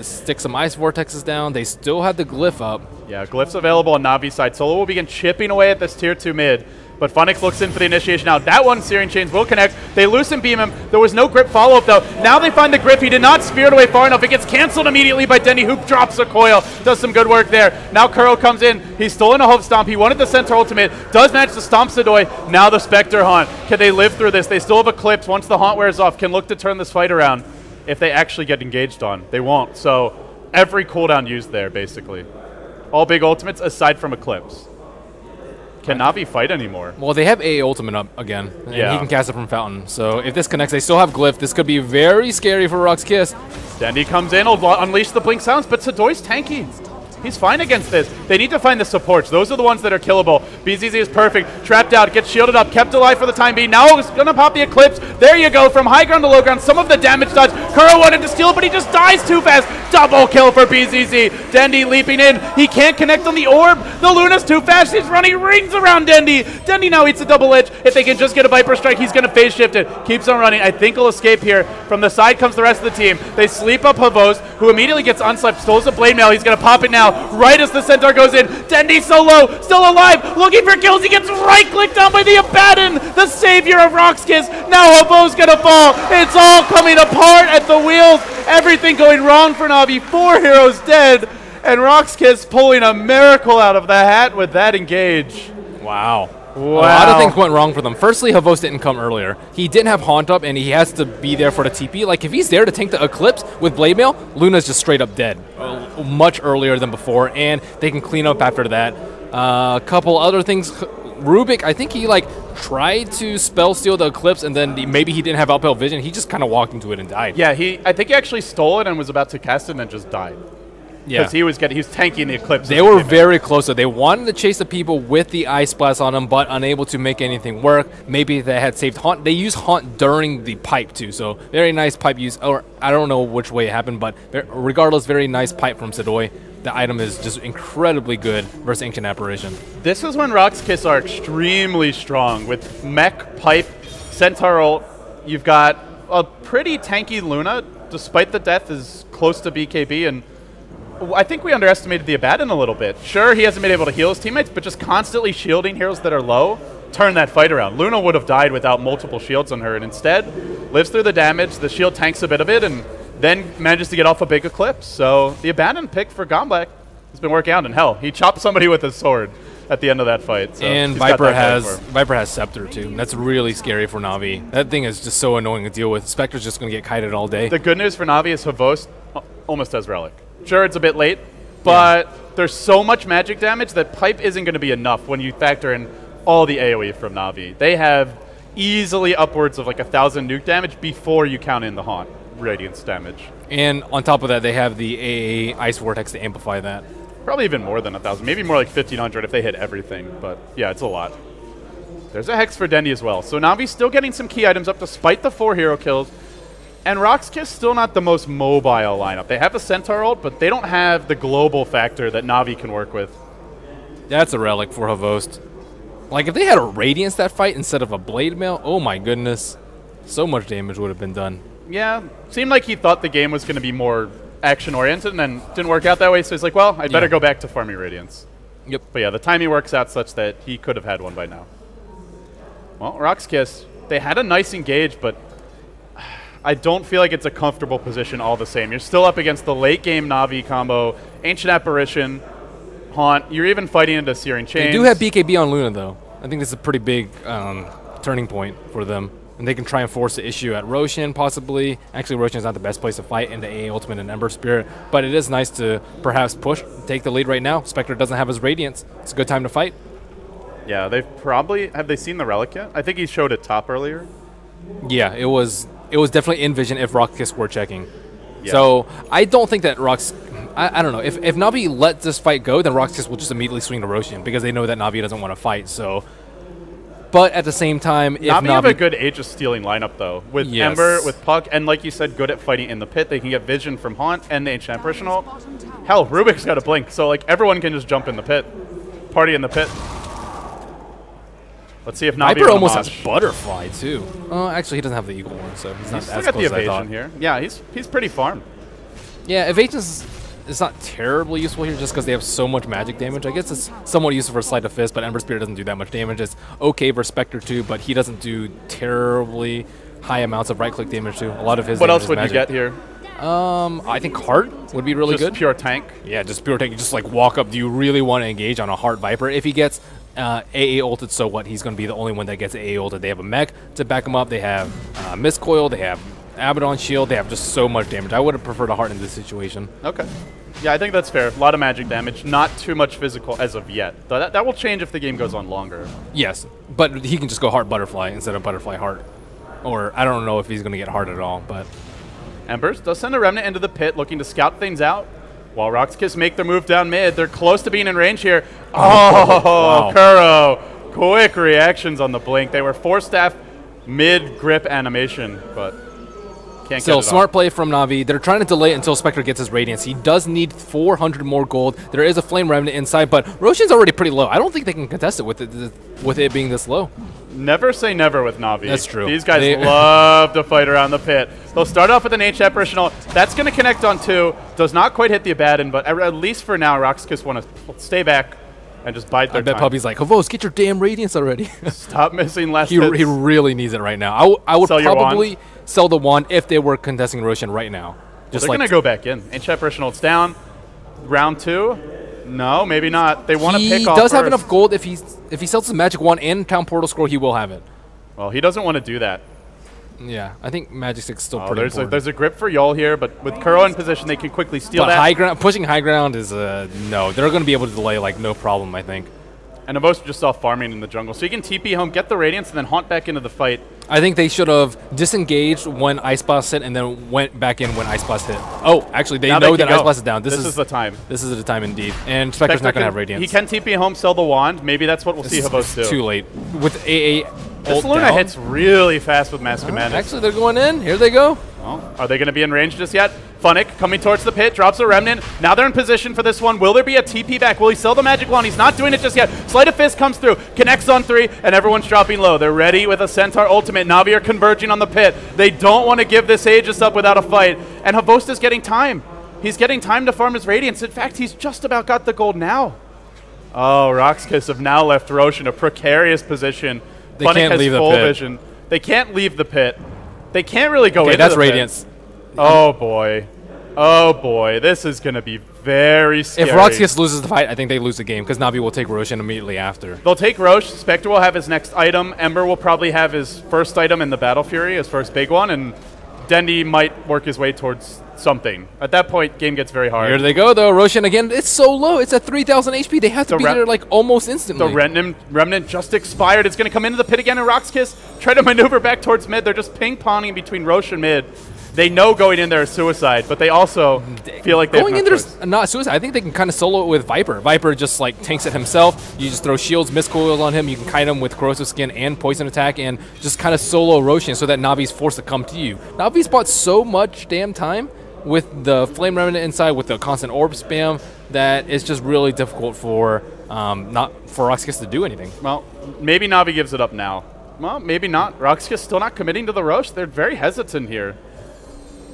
stick some Ice Vortexes down. They still have the Glyph up. Yeah, Glyph's available on Na'Vi's side. Solo will begin chipping away at this tier 2 mid. But Funnick looks in for the initiation now. That one, Searing Chains will connect. They loosen beam him. There was no grip follow-up, though. Now they find the grip. He did not spear it away far enough. It gets canceled immediately by Dendy, who drops a coil. Does some good work there. Now Kuro comes in. He's stolen a Hoof Stomp. He wanted the Centaur ultimate. Does manage to stomp Sidoi. Now the Spectre Haunt. Can they live through this? They still have Eclipse. Once the Haunt wears off, can look to turn this fight around. If they actually get engaged on, they won't. So every cooldown used there, basically. All big ultimates aside from Eclipse. Can Na'Vi fight anymore? Well, they have AA ultimate up again. And he can cast it from Fountain. So if this connects, they still have Glyph. This could be very scary for RoX.KiS. Dendy comes in, will unleash the Blink Silence, but Sidoi's tanky. He's fine against this. They need to find the supports. Those are the ones that are killable. BZZ is perfect. Trapped out, gets shielded up, kept alive for the time being. Now he's going to pop the Eclipse. There you go, from high ground to low ground. Some of the damage dodge. Kuro wanted to steal, but he just dies too fast. Double kill for BZZ. Dendy leaping in. He can't connect on the orb. The Luna's too fast. He's running rings around Dendy. Dendy now eats a double edge. If they can just get a Viper Strike, he's going to phase shift it. Keeps on running. I think he'll escape here. From the side comes the rest of the team. They sleep up Havos, who immediately gets unslept. Stoles a Blade Mail. He's going to pop it now. Right as the Centaur goes in. Dendy so low. Still alive. Looking for kills. He gets right-clicked down by the Abaddon, the savior of RoX.KiS. Now Havos going to fall. It's all coming apart at the wheels. Everything going wrong for Na'Vi. 4 heroes dead. And RoX.KiS pulling a miracle out of the hat with that engage. Wow. Wow. A lot of things went wrong for them. Firstly, Havos didn't come earlier. He didn't have Haunt up, and he has to be there for the TP. Like, if he's there to tank the Eclipse with Blade Mail, Luna's just straight up dead. Much earlier than before, and they can clean up after that. A couple other things. Rubik, I think he, like, tried to spell steal the Eclipse, and then maybe he didn't have Outpale Vision. He just kind of walked into it and died. Yeah, I think he actually stole it and was about to cast it and then just died. Yeah, because he was tanking the Eclipse. They were very close. So they wanted to chase the people with the Ice Blast on them, but unable to make anything work. Maybe they had saved Haunt. They used Haunt during the pipe too, so very nice pipe use. Or I don't know which way it happened, but regardless, very nice pipe from Sidoi. The item is just incredibly good versus Ancient Apparition. This is when RoX.KiS are extremely strong with Mech, Pipe, Centaur ult. You've got a pretty tanky Luna, despite the death, is close to BKB, and I think we underestimated the Abaddon a little bit. Sure, he hasn't been able to heal his teammates, but just constantly shielding heroes that are low turn that fight around. Luna would have died without multiple shields on her, and instead lives through the damage, the shield tanks a bit of it, and then manages to get off a big Eclipse. So the Abaddon pick for Gomblak has been working out, and hell, he chopped somebody with his sword at the end of that fight. So and Viper has Scepter too. That's really scary for Na'Vi. That thing is just so annoying to deal with. Spectre's just going to get kited all day. The good news for Na'Vi is Havos almost has Relic. Sure, it's a bit late, but there's so much magic damage that Pipe isn't going to be enough when you factor in all the AoE from Na'Vi. They have easily upwards of like 1,000 nuke damage before you count in the Haunt. Radiance damage. And on top of that, they have the AA Ice Vortex to amplify that. Probably even more than 1,000. Maybe more like 1,500 if they hit everything. But yeah, it's a lot. There's a Hex for Dendy as well. So Navi's still getting some key items up despite the 4 hero kills. And RoX.KiS still not the most mobile lineup. They have a Centaur ult, but they don't have the global factor that Navi can work with. That's a relic for Havost. Like, if they had a Radiance that fight instead of a Blade Mail, oh my goodness. So much damage would have been done. Yeah, seemed like he thought the game was going to be more action-oriented, and then didn't work out that way, so he's like, well, I'd better go back to farming Radiance. Yep. But yeah, the timing works out such that he could have had one by now. Well, RoX.KiS, they had a nice engage, but I don't feel like it's a comfortable position all the same. You're still up against the late-game Navi combo, Ancient Apparition, Haunt. You're even fighting into Searing Chains. They do have BKB on Luna, though. I think this is a pretty big turning point for them. And they can try and force the issue at Roshan, possibly. Actually, Roshan's not the best place to fight into AA Ultimate and Ember Spirit, but it is nice to perhaps push, take the lead right now. Spectre doesn't have his Radiance. It's a good time to fight. Yeah, they've probably... Have they seen the Relic yet? I think he showed it top earlier. Yeah, it was definitely in vision if RoX.KiS were checking. Yeah. So I don't think that RoX... I don't know. If Navi lets this fight go, then RoX.KiS will just immediately swing to Roshan because they know that Navi doesn't want to fight, so... But at the same time, if Navi have a good Aegis stealing lineup, though. With yes. Ember, with Puck, and like you said, good at fighting in the pit. They can get vision from Haunt and the Ancient Apparition ult. Hell, Rubik's got a blink, so like everyone can just jump in the pit. Party in the pit. Let's see if Navi Viper almost has Butterfly, too. Actually, he doesn't have the Eagle one, so he's not as got close the as I thought. evasion here. Yeah, he's pretty farmed. Yeah, evasion is not terribly useful here just because they have so much magic damage. I guess it's somewhat useful for Sleight of Fist, but Ember Spirit doesn't do that much damage. It's okay for Spectre too, but he doesn't do terribly high amounts of right-click damage too. A lot of his What damage else would is you magic. get here? I think Heart would be really Just good. pure tank? Yeah, just pure tank. You just like walk up. Do you really want to engage on a Heart Viper? If he gets AA ulted, so what? He's going to be the only one that gets AA ulted. They have a mech to back him up. They have Mist Coil. They have Abaddon Shield. They have just so much damage. I would have preferred a Heart in this situation. Okay. Yeah, I think that's fair. A lot of magic damage, not too much physical as of yet. That will change if the game goes on longer. Yes, but he can just go Heart Butterfly instead of Butterfly Heart. Or I don't know if he's going to get Heart at all, but... Embers does send a Remnant into the pit, looking to scout things out. While RoX.KiS make their move down mid, they're close to being in range here. Oh, wow. Kuro. Quick reactions on the blink. They were 4-staff mid-grip animation, but... Still, smart play from Navi. They're trying to delay it until Spectre gets his Radiance. He does need 400 more gold. There is a Flame Remnant inside, but Roshan's already pretty low. I don't think they can contest it with it being this low. Never say never with Navi. That's true. These guys love to fight around the pit. They'll start off with an Ancient Apparition ult. That's going to connect on 2. Does not quite hit the Abaddon, but at least for now, RoX.KiS want to stay back and just bide their time. I bet Puppy's like, Havos, get your damn Radiance already. Stop missing last He really needs it right now. I would probably sell the wand if they were contesting Roshan right now. Just they're going to go back in. Ancient Apparition ult's down. Round 2? No, maybe not. They want to pick off He does have enough gold. If he sells his Magic Wand and Town Portal Scroll, he will have it. Well, he doesn't want to do that. Yeah, I think Magic Stick's still pretty important. There's a grip for Yol here, but with Kuro in position, they can quickly steal that. Pushing high ground is no. They're going to be able to delay like no problem, I think. And Avos just saw farming in the jungle. So you can TP home, get the Radiance, and then haunt back into the fight. I think they should have disengaged when Ice Blast hit and then went back in when Ice Blast hit. Oh, actually, they know that Ice Blast is down. This is the time. This is the time indeed. And Spectre's not going to have Radiance. He can TP home, sell the wand. Maybe that's what we'll see Havos do. Too late. With AA This Luna hits really fast with Mask of Madness. Actually, they're going in. Here they go. Well, are they going to be in range just yet? Funnick coming towards the pit, drops a Remnant. Now they're in position for this one. Will there be a TP back? Will he sell the Magic Wand? He's not doing it just yet. Sleight of Fist comes through, connects on 3, and everyone's dropping low. They're ready with a Centaur ultimate. Navi are converging on the pit. They don't want to give this Aegis up without a fight. And Havosta's getting time. He's getting time to farm his Radiance. In fact, he's just about got the gold now. Oh, RoX.KiS have now left Roche in a precarious position. They can't leave the pit. Vision. They can't leave the pit. They can't really go into that's the Radiance. Pit. Oh, boy. Oh, boy. This is going to be very scary. If RoX.KiS loses the fight, I think they lose the game because Navi will take Roshan immediately after. They'll take Roche. Spectre will have his next item. Ember will probably have his first item in the Battle Fury, his first big one. And Dendy might work his way towards something. At that point, game gets very hard. Here they go, though. Roshan again. It's so low. It's at 3,000 HP. They have to be there like almost instantly. The Remnant just expired. It's going to come into the pit again, and RoX.KiS try to maneuver back towards mid. They're just ping-ponging between Roche and mid. They know going in there is suicide, but they also feel like they going have in there's not suicide. I think they can kind of solo it with Viper. Viper just like tanks it himself. You just throw shields, miscoils on him. You can kite him with corrosive skin and poison attack, and just kind of solo Roshan so that Navi's forced to come to you. Navi's bought so much damn time with the Flame Remnant inside, with the constant orb spam, that it's just really difficult for RoX.KiS to do anything. Well, maybe Navi gives it up now. Well, maybe not. RoX.KiS still not committing to the Rosh. They're very hesitant here.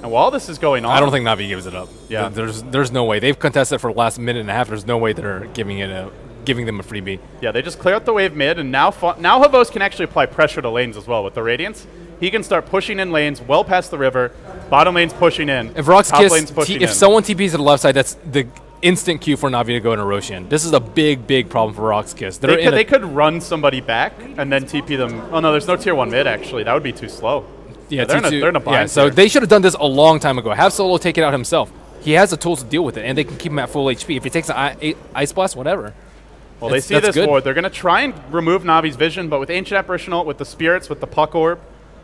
And while this is going on, I don't think Navi gives it up. Yeah, there's no way. They've contested for the last minute and a half. There's no way they're giving them a freebie. Yeah, they just clear out the wave mid, and now Havos can actually apply pressure to lanes as well with the Radiance. He can start pushing in lanes well past the river. Bottom lane's pushing in. If RoX.KiS, if someone TPs to the left side, that's the instant cue for Navi to go into Roshan. This is a big problem for RoX.KiS. They could run somebody back and then TP them. Oh no, there's no tier 1 mid actually. That would be too slow. Yeah, they're in a bind. Yeah, so they should have done this a long time ago. Have Solo take it out himself. He has the tools to deal with it, and they can keep him at full HP. If he takes an Ice Blast, whatever. Well, they see this forward. They're going to try and remove Navi's vision, but with Ancient Apparition ult, with the Spirits, with the Puck Orb,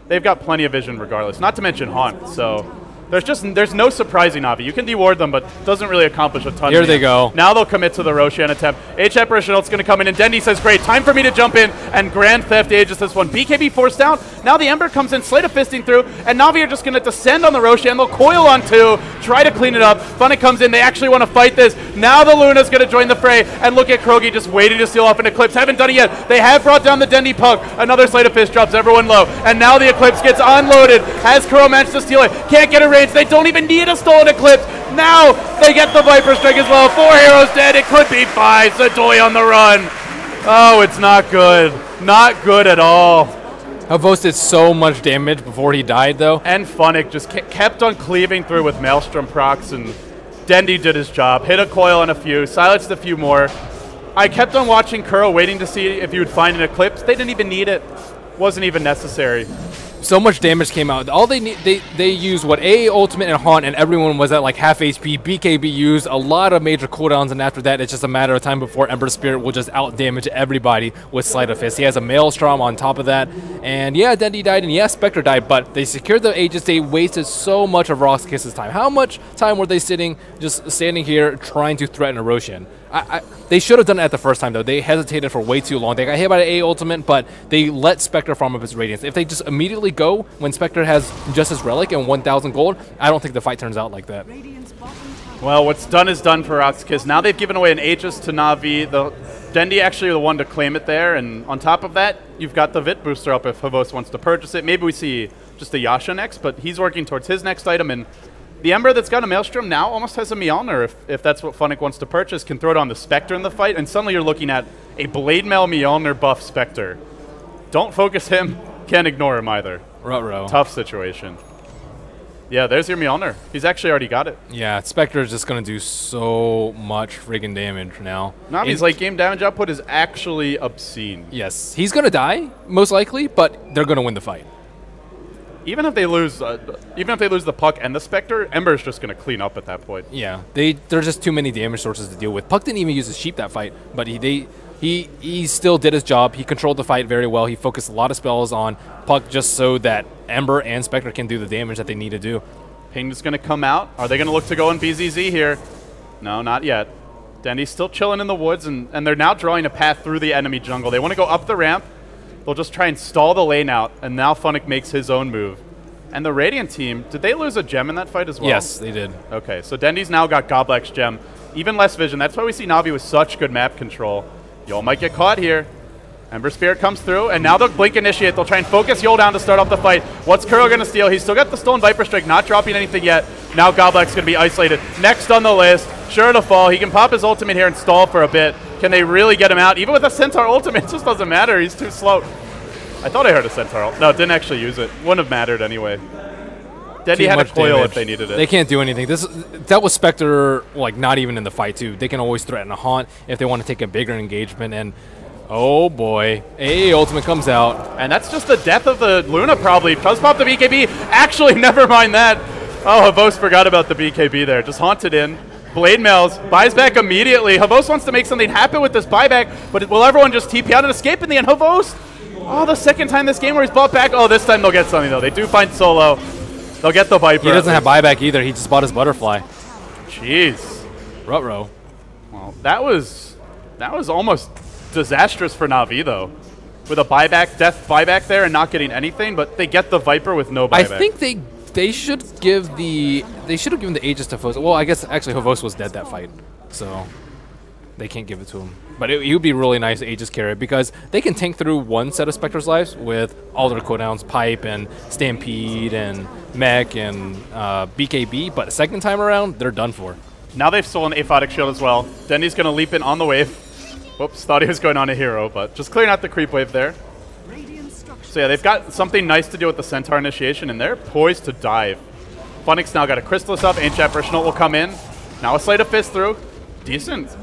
they've got plenty of vision regardless. Not to mention Haunt, so there's no surprising Navi. You can deward them, but doesn't really accomplish a ton. Here they go. Now they'll commit to the Roshan attempt. Ancient Apparition ult's going to come in, and Dendy says, great, time for me to jump in and Grand Theft Aegis this one. BKB forced down. Now the Ember comes in, Slate of Fisting through, and Navi are just going to descend on the Roshan. They'll coil on 2, try to clean it up. Funnick comes in. They actually want to fight this. Now the Luna's going to join the fray, and look at Krogi just waiting to steal off an Eclipse. Haven't done it yet. They have brought down the Dendy Puck. Another Slate of Fist drops everyone low, and now the Eclipse gets unloaded. Has Kuro managed to steal it? Can't get a range. They don't even need a stolen Eclipse. Now they get the Viper Strike as well. 4 heroes dead. It could be 5. Zadoy on the run. Oh, it's not good. Not good at all. Havos did so much damage before he died, though. And Funnick just kept on cleaving through with Maelstrom procs, and Dendy did his job. Hit a coil on a few, silenced a few more. I kept on watching Kuro, waiting to see if he would find an Eclipse. They didn't even need it. Wasn't even necessary. So much damage came out. All they need, they used what AA Ultimate and Haunt, and everyone was at like half HP. BKB used a lot of major cooldowns, and after that, it's just a matter of time before Ember Spirit will just out damage everybody with Sleight of Fist. He has a Maelstrom on top of that, and yeah, Dendy died, and yeah, Spectre died, but they secured the Aegis. They wasted so much of RoX.KiS's time. How much time were they just standing here trying to threaten a Roshan? They should have done it at the first time, though. They hesitated for way too long. They got hit by the AA Ultimate, but they let Spectre farm up his Radiance. If they just immediately go when Spectre has just his Relic and 1,000 gold, I don't think the fight turns out like that. Well, what's done is done for RoX.KiS. Now they've given away an Aegis to Navi. Dendy actually the one to claim it there, and on top of that, you've got the Vit booster up if Havos wants to purchase it. Maybe we see just a Yasha next, but he's working towards his next item, and the Ember that's got a Maelstrom now almost has a Mjolnir if that's what Funnick wants to purchase, can throw it on the Spectre in the fight, and suddenly you're looking at a Blade Mail Mjolnir buff Spectre. Don't focus him, can't ignore him either. Ruh-roh. Tough situation. Yeah, there's your Mjolnir. He's actually already got it. Yeah, Spectre is just going to do so much friggin' damage now. Navi's late game damage output is actually obscene. Yes, he's going to die, most likely, but they're going to win the fight. Even if they lose the Puck and the Spectre, Ember's just going to clean up at that point. Yeah, there's just too many damage sources to deal with. Puck didn't even use his Sheep that fight, but he still did his job. He controlled the fight very well. He focused a lot of spells on Puck just so that Ember and Spectre can do the damage that they need to do. Ping is going to come out. Are they going to look to go in BZZ here? No, not yet. Dendy's still chilling in the woods, and they're now drawing a path through the enemy jungle. They want to go up the ramp. They'll just try and stall the lane out, and now Funnick makes his own move. And the Radiant team, did they lose a gem in that fight as well? Yes, they did. Okay, so Dendy's now got Goblek's gem. Even less vision. That's why we see Navi with such good map control. Yol might get caught here. Ember Spirit comes through, and now they'll Blink Initiate. They'll try and focus Yol down to start off the fight. What's Kuro going to steal? He's still got the Stolen Viper Strike, not dropping anything yet. Now Goblek's going to be isolated. Next on the list, sure to fall. He can pop his ultimate here and stall for a bit. Can they really get him out? Even with a Centaur ultimate, it just doesn't matter. He's too slow. I thought I heard a Centaur ult. No, it didn't actually use it. Wouldn't have mattered anyway. Dendy had a coil damage if they needed it. They can't do anything. That was Spectre, like, not even in the fight, too. They can always threaten a Haunt if they want to take a bigger engagement, and oh boy, AA Ultimate comes out. And that's just the death of the Luna, probably. Does pop the BKB. Actually, never mind that. Oh, Havos forgot about the BKB there. Just haunted in. Blade Mails, buys back immediately. Havos wants to make something happen with this buyback, but will everyone just TP out and escape in the end? Havos, oh, the second time this game where he's bought back. Oh, this time they'll get something, though. They do find Solo. They'll get the Viper. He doesn't have buyback either. He just bought his Butterfly. Jeez. Ruh-roh. Well, that was almost disastrous for Na'Vi, though. With a death buyback there and not getting anything, but they get the Viper with no buyback. I think they should give the given the Aegis to Havos. Well, I guess actually Havos was dead that fight, so they can't give it to him. But it would be really nice to Aegis carry it because they can tank through one set of Spectre's lives with all their cooldowns, Pipe and Stampede and Mech and BKB, but the second time around, they're done for. Now they've stolen Aphotic Shield as well. Dendy's going to leap in on the wave. Whoops, thought he was going on a hero, but just clearing out the creep wave there. So yeah, they've got something nice to do with the Centaur initiation, and they're poised to dive. Funix now got a Chrysalis up, Ancient Apparitional will come in. Now a Slate of Fist through. Decent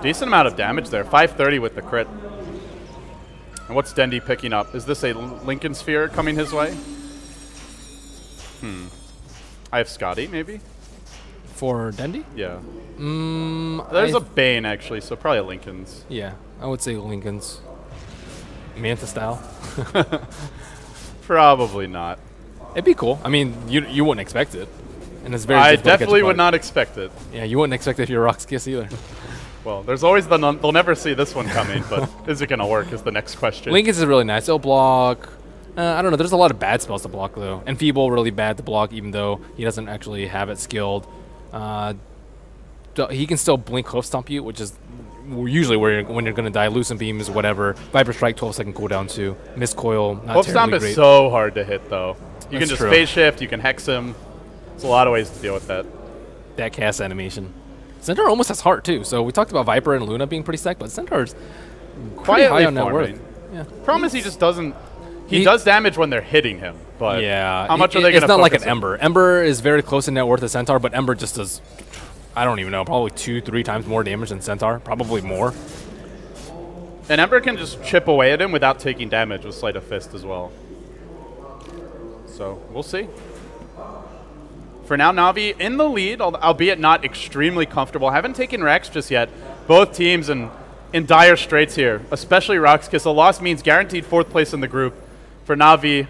amount of damage there, 530 with the crit. And what's Dendy picking up? Is this a Lincoln Sphere coming his way? I have Scotty, maybe? For Dendy? Yeah. There's a Bane, actually, so probably a Lincoln's. Yeah, I would say Lincoln's. Manta style? Probably not. It'd be cool. I mean, you wouldn't expect it. And it's very I difficult to definitely catch a would bug. not expect it. Yeah, you wouldn't expect it if you're RoX.KiS either. Well, there's always they'll never see this one coming, but is it going to work is the next question. Lincoln's is really nice. It'll block. I don't know. There's a lot of bad spells to block, though. And Feeble, really bad to block, even though he doesn't actually have it skilled. He can still Blink Hoof Stomp you, which is usually when you're going to die. Lucent Beam is whatever. Viper Strike, 12-second cooldown, too. Mist Coil, not Hoof Stomp terribly is great. so hard to hit, though. You can just true. phase shift, you can hex him. There's a lot of ways to deal with that. That cast animation. Centaur almost has heart, too. So we talked about Viper and Luna being pretty stacked, but Centaur's pretty high on net worth. Yeah. Problem is he just doesn't... He does damage when they're hitting him, but yeah, how much are they going to It's not like an him? Ember. Ember is very close in net worth to Centaur, but Ember just does, I don't even know, probably 2-3 times more damage than Centaur. Probably more. And Ember can just chip away at him without taking damage with Sleight of Fist as well. So, we'll see. For now, Na'Vi in the lead, albeit not extremely comfortable. Haven't taken Rex just yet. Both teams in dire straits here, especially RoX.KiS. A loss means guaranteed 4th place in the group. For Na'Vi,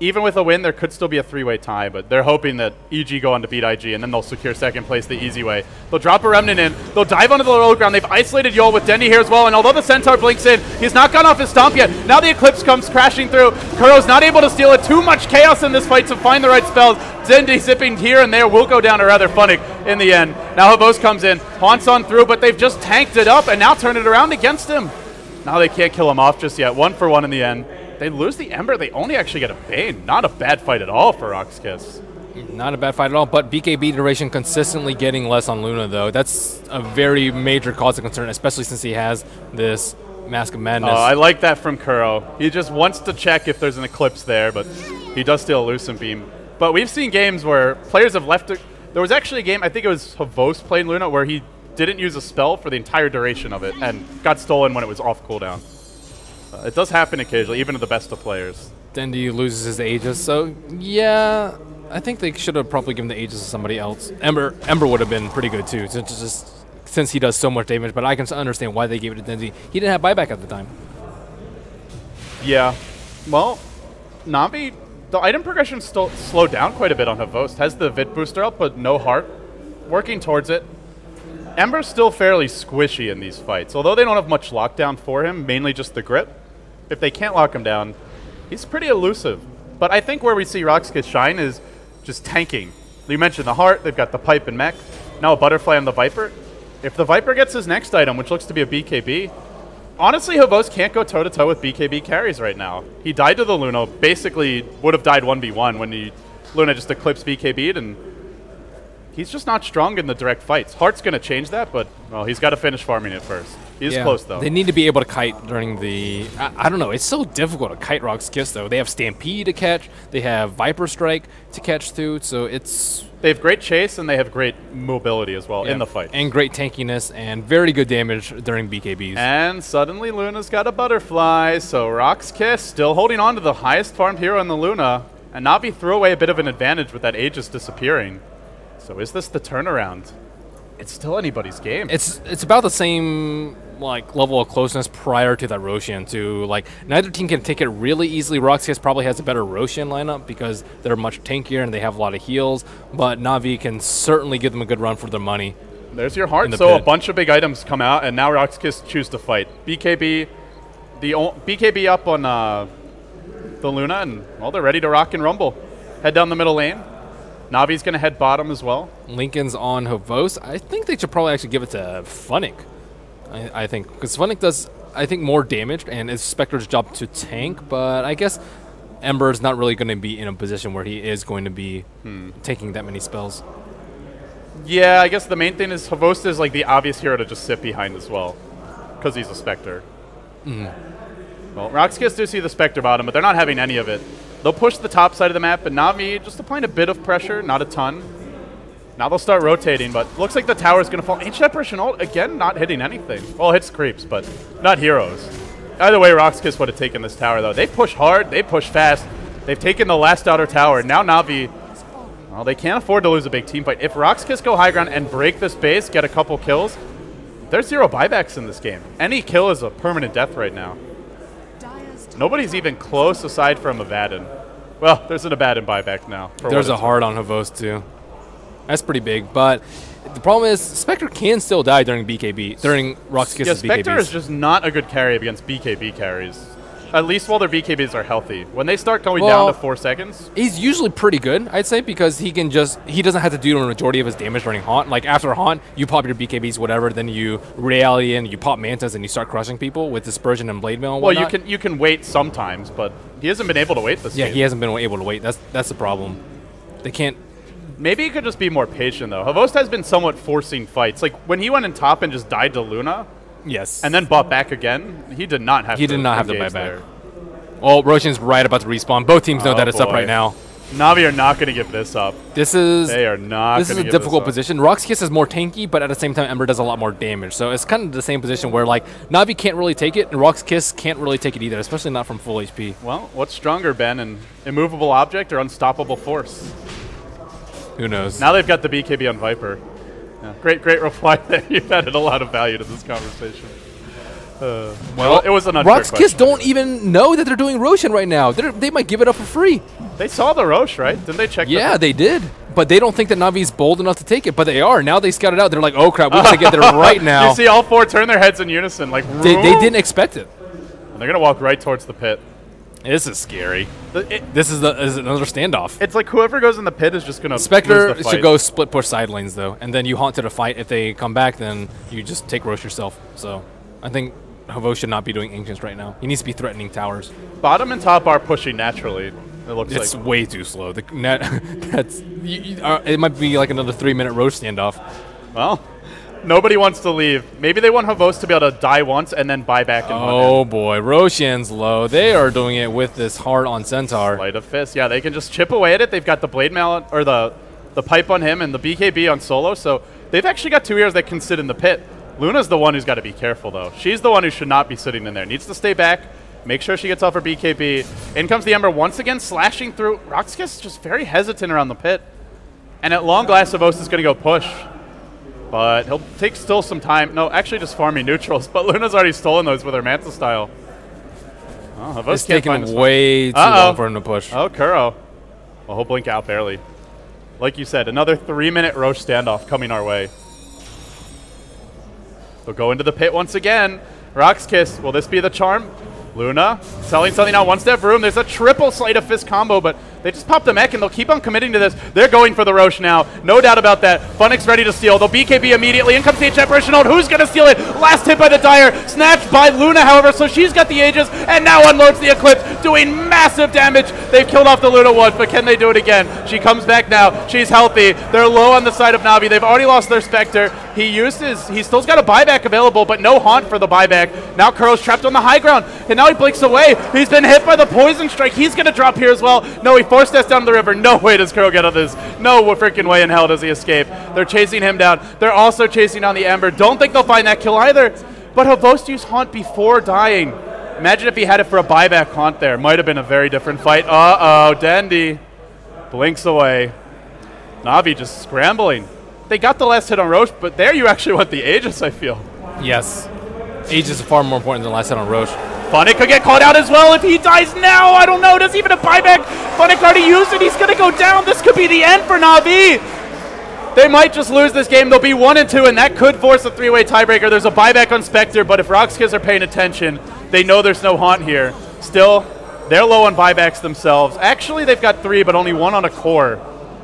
even with a win, there could still be a 3-way tie, but they're hoping that EG go on to beat IG, and then they'll secure 2nd place the easy way. They'll drop a Remnant in. They'll dive onto the low ground. They've isolated Yol with Dendy here as well, and although the Centaur blinks in, he's not gone off his stomp yet. Now the Eclipse comes crashing through. Kuro's not able to steal it. Too much chaos in this fight to find the right spells. Dendy zipping here and there will go down to rather Funnick in the end. Now Havos comes in, haunts on through, but they've just tanked it up and now turn it around against him. Now they can't kill him off just yet. 1 for 1 in the end. They lose the Ember. They only actually get a Bane. Not a bad fight at all for RoX.KiS. Not a bad fight at all, but BKB duration consistently getting less on Luna, though. That's a very major cause of concern, especially since he has this Mask of Madness. I like that from Kuro. He just wants to check if there's an Eclipse there, but he does steal a Lucent Beam. But we've seen games where players have left it. There was actually a game, I think it was Havos playing Luna, where he didn't use a spell for the entire duration of it and got stolen when it was off cooldown. It does happen occasionally, even to the best of players. Dendy loses his Aegis, so yeah, I think they should have probably given the Aegis to somebody else. Ember would have been pretty good too, since he does so much damage, but I can understand why they gave it to Dendy. He didn't have buyback at the time. Yeah. Well, Na'Vi, the item progression still slowed down quite a bit on Havos. Has the Vit booster up, but no heart. Working towards it. Ember's still fairly squishy in these fights, although they don't have much lockdown for him, mainly just the grip. If they can't lock him down, he's pretty elusive. But I think where we see RoX.KiS shine is just tanking. You mentioned the heart, they've got the Pipe and Mech, now a Butterfly on the Viper. If the Viper gets his next item, which looks to be a BKB, honestly, Havos can't go toe-to-toe with BKB carries right now. He died to the Luna, basically would have died 1v1 when Luna just eclipsed BKB'd, and he's just not strong in the direct fights. Heart's going to change that, but well, he's got to finish farming it first. He's close, though. They need to be able to kite during the... I don't know. It's so difficult to kite RoX.KiS, though. They have Stampede to catch. They have Viper Strike to catch, too. So it's... They have great chase, and they have great mobility as well in the fight. And great tankiness, and very good damage during BKBs. And suddenly Luna's got a Butterfly, so RoX.KiS still holding on to the highest farmed hero in the Luna, and Na'Vi threw away a bit of an advantage with that Aegis disappearing. So is this the turnaround? It's still anybody's game. It's about the same like level of closeness prior to that Roshan too. Like neither team can take it really easily. RoX.KiS probably has a better Roshan lineup because they're much tankier and they have a lot of heals, but Na'Vi can certainly give them a good run for their money. There's your heart. So pit. A bunch of big items come out, and now RoX.KiS choose to fight. BKB, BKB up on the Luna, and well, they're ready to rock and rumble. Head down the middle lane. Navi's going to head bottom as well. Lincoln's on Havos. I think they should probably actually give it to Funnick. I think, because Funnick does, I think, more damage, and it's Spectre's job to tank, but I guess Ember's not really going to be in a position where he is going to be taking that many spells. Yeah, I guess the main thing is Havos is like the obvious hero to just sit behind as well, because he's a Spectre. Well, RoX.KiS do see the Spectre bottom, but they're not having any of it. They'll push the top side of the map, and Na'Vi just applying a bit of pressure, not a ton. Now they'll start rotating, but looks like the tower's going to fall. Ancient Apparition ult, again, not hitting anything. Well, it hits creeps, but not heroes. Either way, RoX.KiS would have taken this tower, though. They push hard, they push fast. They've taken the last outer tower. Now Na'Vi, well, they can't afford to lose a big team fight. If RoX.KiS go high ground and break this base, get a couple kills, there's 0 buybacks in this game. Any kill is a permanent death right now. Nobody's even close aside from Abaddon. Well, there's an Abaddon buyback now. There's a hard on Havos, too. That's pretty big, but the problem is Spectre can still die during BKB, during RoX.KiS's BKBs. Yeah, Spectre is just not a good carry against BKB carries. At least while their BKBs are healthy. When they start going down to 4 seconds. He's usually pretty good, I'd say, because he can just, he doesn't have to do the majority of his damage during Haunt. Like after Haunt, you pop your BKBs, whatever, then you Reality in, you pop Mantas, and you start crushing people with Dispersion and Blade Mail and whatnot. Well, you can wait sometimes, but he hasn't been able to wait this game. Yeah, he hasn't been able to wait. That's the problem. They can't. Maybe he could just be more patient, though. Havos has been somewhat forcing fights. Like, when he went in top and just died to Luna, yes, and then bought back again, he did not have to buy back. Well, Roshan's right about to respawn. Both teams know that it's up right now. Na'Vi are not going to give this up. They are not. This is a difficult position. RoX.KiS is more tanky, but at the same time, Ember does a lot more damage. So it's kind of the same position where like Na'Vi can't really take it, and RoX.KiS can't really take it either, especially not from full HP. Well, what's stronger, Ben, an immovable object or unstoppable force? Who knows? Now they've got the BKB on Viper. Yeah. Great reply there. You've added a lot of value to this conversation. Well, it was an unfair question. RoX.KiS don't even know that they're doing Roshan right now. They might give it up for free. They saw the Rosh, right? Didn't they check? Yeah, they did. But they don't think that Na'Vi's bold enough to take it. But they are. Now they scout it out. They're like, oh, crap, we got to get there right now. You see all 4 turn their heads in unison. Like, they didn't expect it. And they're going to walk right towards the pit. This is scary. This is another standoff. It's like whoever goes in the pit is just going to Spectre lose the fight. should go split push side lanes, though. And then you haunt to the fight. If they come back, then you just take Rosh yourself. So I think Havos should not be doing Ancients right now. He needs to be threatening towers. Bottom and top are pushing naturally. It looks like it's way too slow. It might be like another 3-minute Rosh standoff. Well, nobody wants to leave. Maybe they want Havos to be able to die once and then buy back. Oh boy, Roshan's low. They are doing it with this hard on Centaur. Sleight of Fist. Yeah, they can just chip away at it. They've got the Blade Mail or the pipe on him and the BKB on Solo. So they've actually got 2 heroes that can sit in the pit. Luna's the one who's got to be careful, though. She's the one who should not be sitting in there. Needs to stay back, make sure she gets off her BKB. In comes the Ember once again, slashing through. RoX.KiS just very hesitant around the pit. And at long last, Havos is going to go push. But he'll take still some time. No, actually just farming neutrals. But Luna's already stolen those with her Manta style. Oh, Havos it's taking way too long for him to push. Oh, Kuro. Well, he'll blink out barely. Like you said, another 3-minute Rosh standoff coming our way. They'll go into the pit once again. RoX.KiS, will this be the charm? Luna selling something out 1-step room. There's a triple Sleight of Fist combo, but they just popped the mech and they'll keep on committing to this. They're going for the Rosh now. No doubt about that. Funnick's ready to steal. They'll BKB immediately. In comes the Apparition ult. Who's going to steal it? Last hit by the Dire. Snatched by Luna, however, so she's got the Aegis and now unloads the Eclipse, doing massive damage. They've killed off the Luna once, but can they do it again? She comes back now. She's healthy. They're low on the side of Na'Vi. They've already lost their Spectre. He still's got a buyback available, but no Haunt for the buyback. Now Kuro's trapped on the high ground, and now he blinks away. He's been hit by the Poison Strike. He's going to drop here as well. No, he forced us down the river. No way does Kuro get out of this. No freaking way in hell does he escape. They're chasing him down. They're also chasing down the Ember. Don't think they'll find that kill either. But Havos used Haunt before dying. Imagine if he had it for a buyback Haunt there. Might have been a very different fight. Uh-oh, Dendi blinks away. Na'Vi just scrambling. They got the last hit on Rosh, but there you actually want the Aegis, I feel. Yes. Age is far more important than last hit on Roche. Funnick could get called out as well if he dies now. I don't know. Does he even a buyback? Funnick already used it. He's going to go down. This could be the end for Na'Vi. They might just lose this game. They'll be 1-2, and that could force a three-way tiebreaker. There's a buyback on Spectre, but if RoX.KiS are paying attention, they know there's no haunt here. Still, they're low on buybacks themselves. Actually, they've got 3, but only 1 on a core.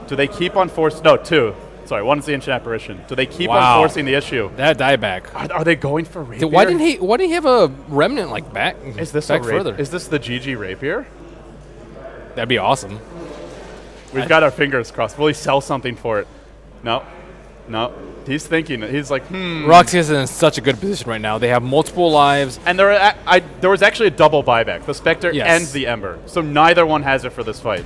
Do they keep on forcing? No, 2. Sorry, 1 is the Ancient Apparition. Do they keep on forcing the issue? That dieback. Are they going for Rapier? Why didn't he have a Remnant like back? Is this back further? Is this the GG Rapier? That'd be awesome. We've got our fingers crossed. Will he sell something for it? No. No. He's thinking. He's like, RoX.KiS is in such a good position right now. They have multiple lives. And there was actually a double buyback. The Spectre and the Ember. So neither one has it for this fight.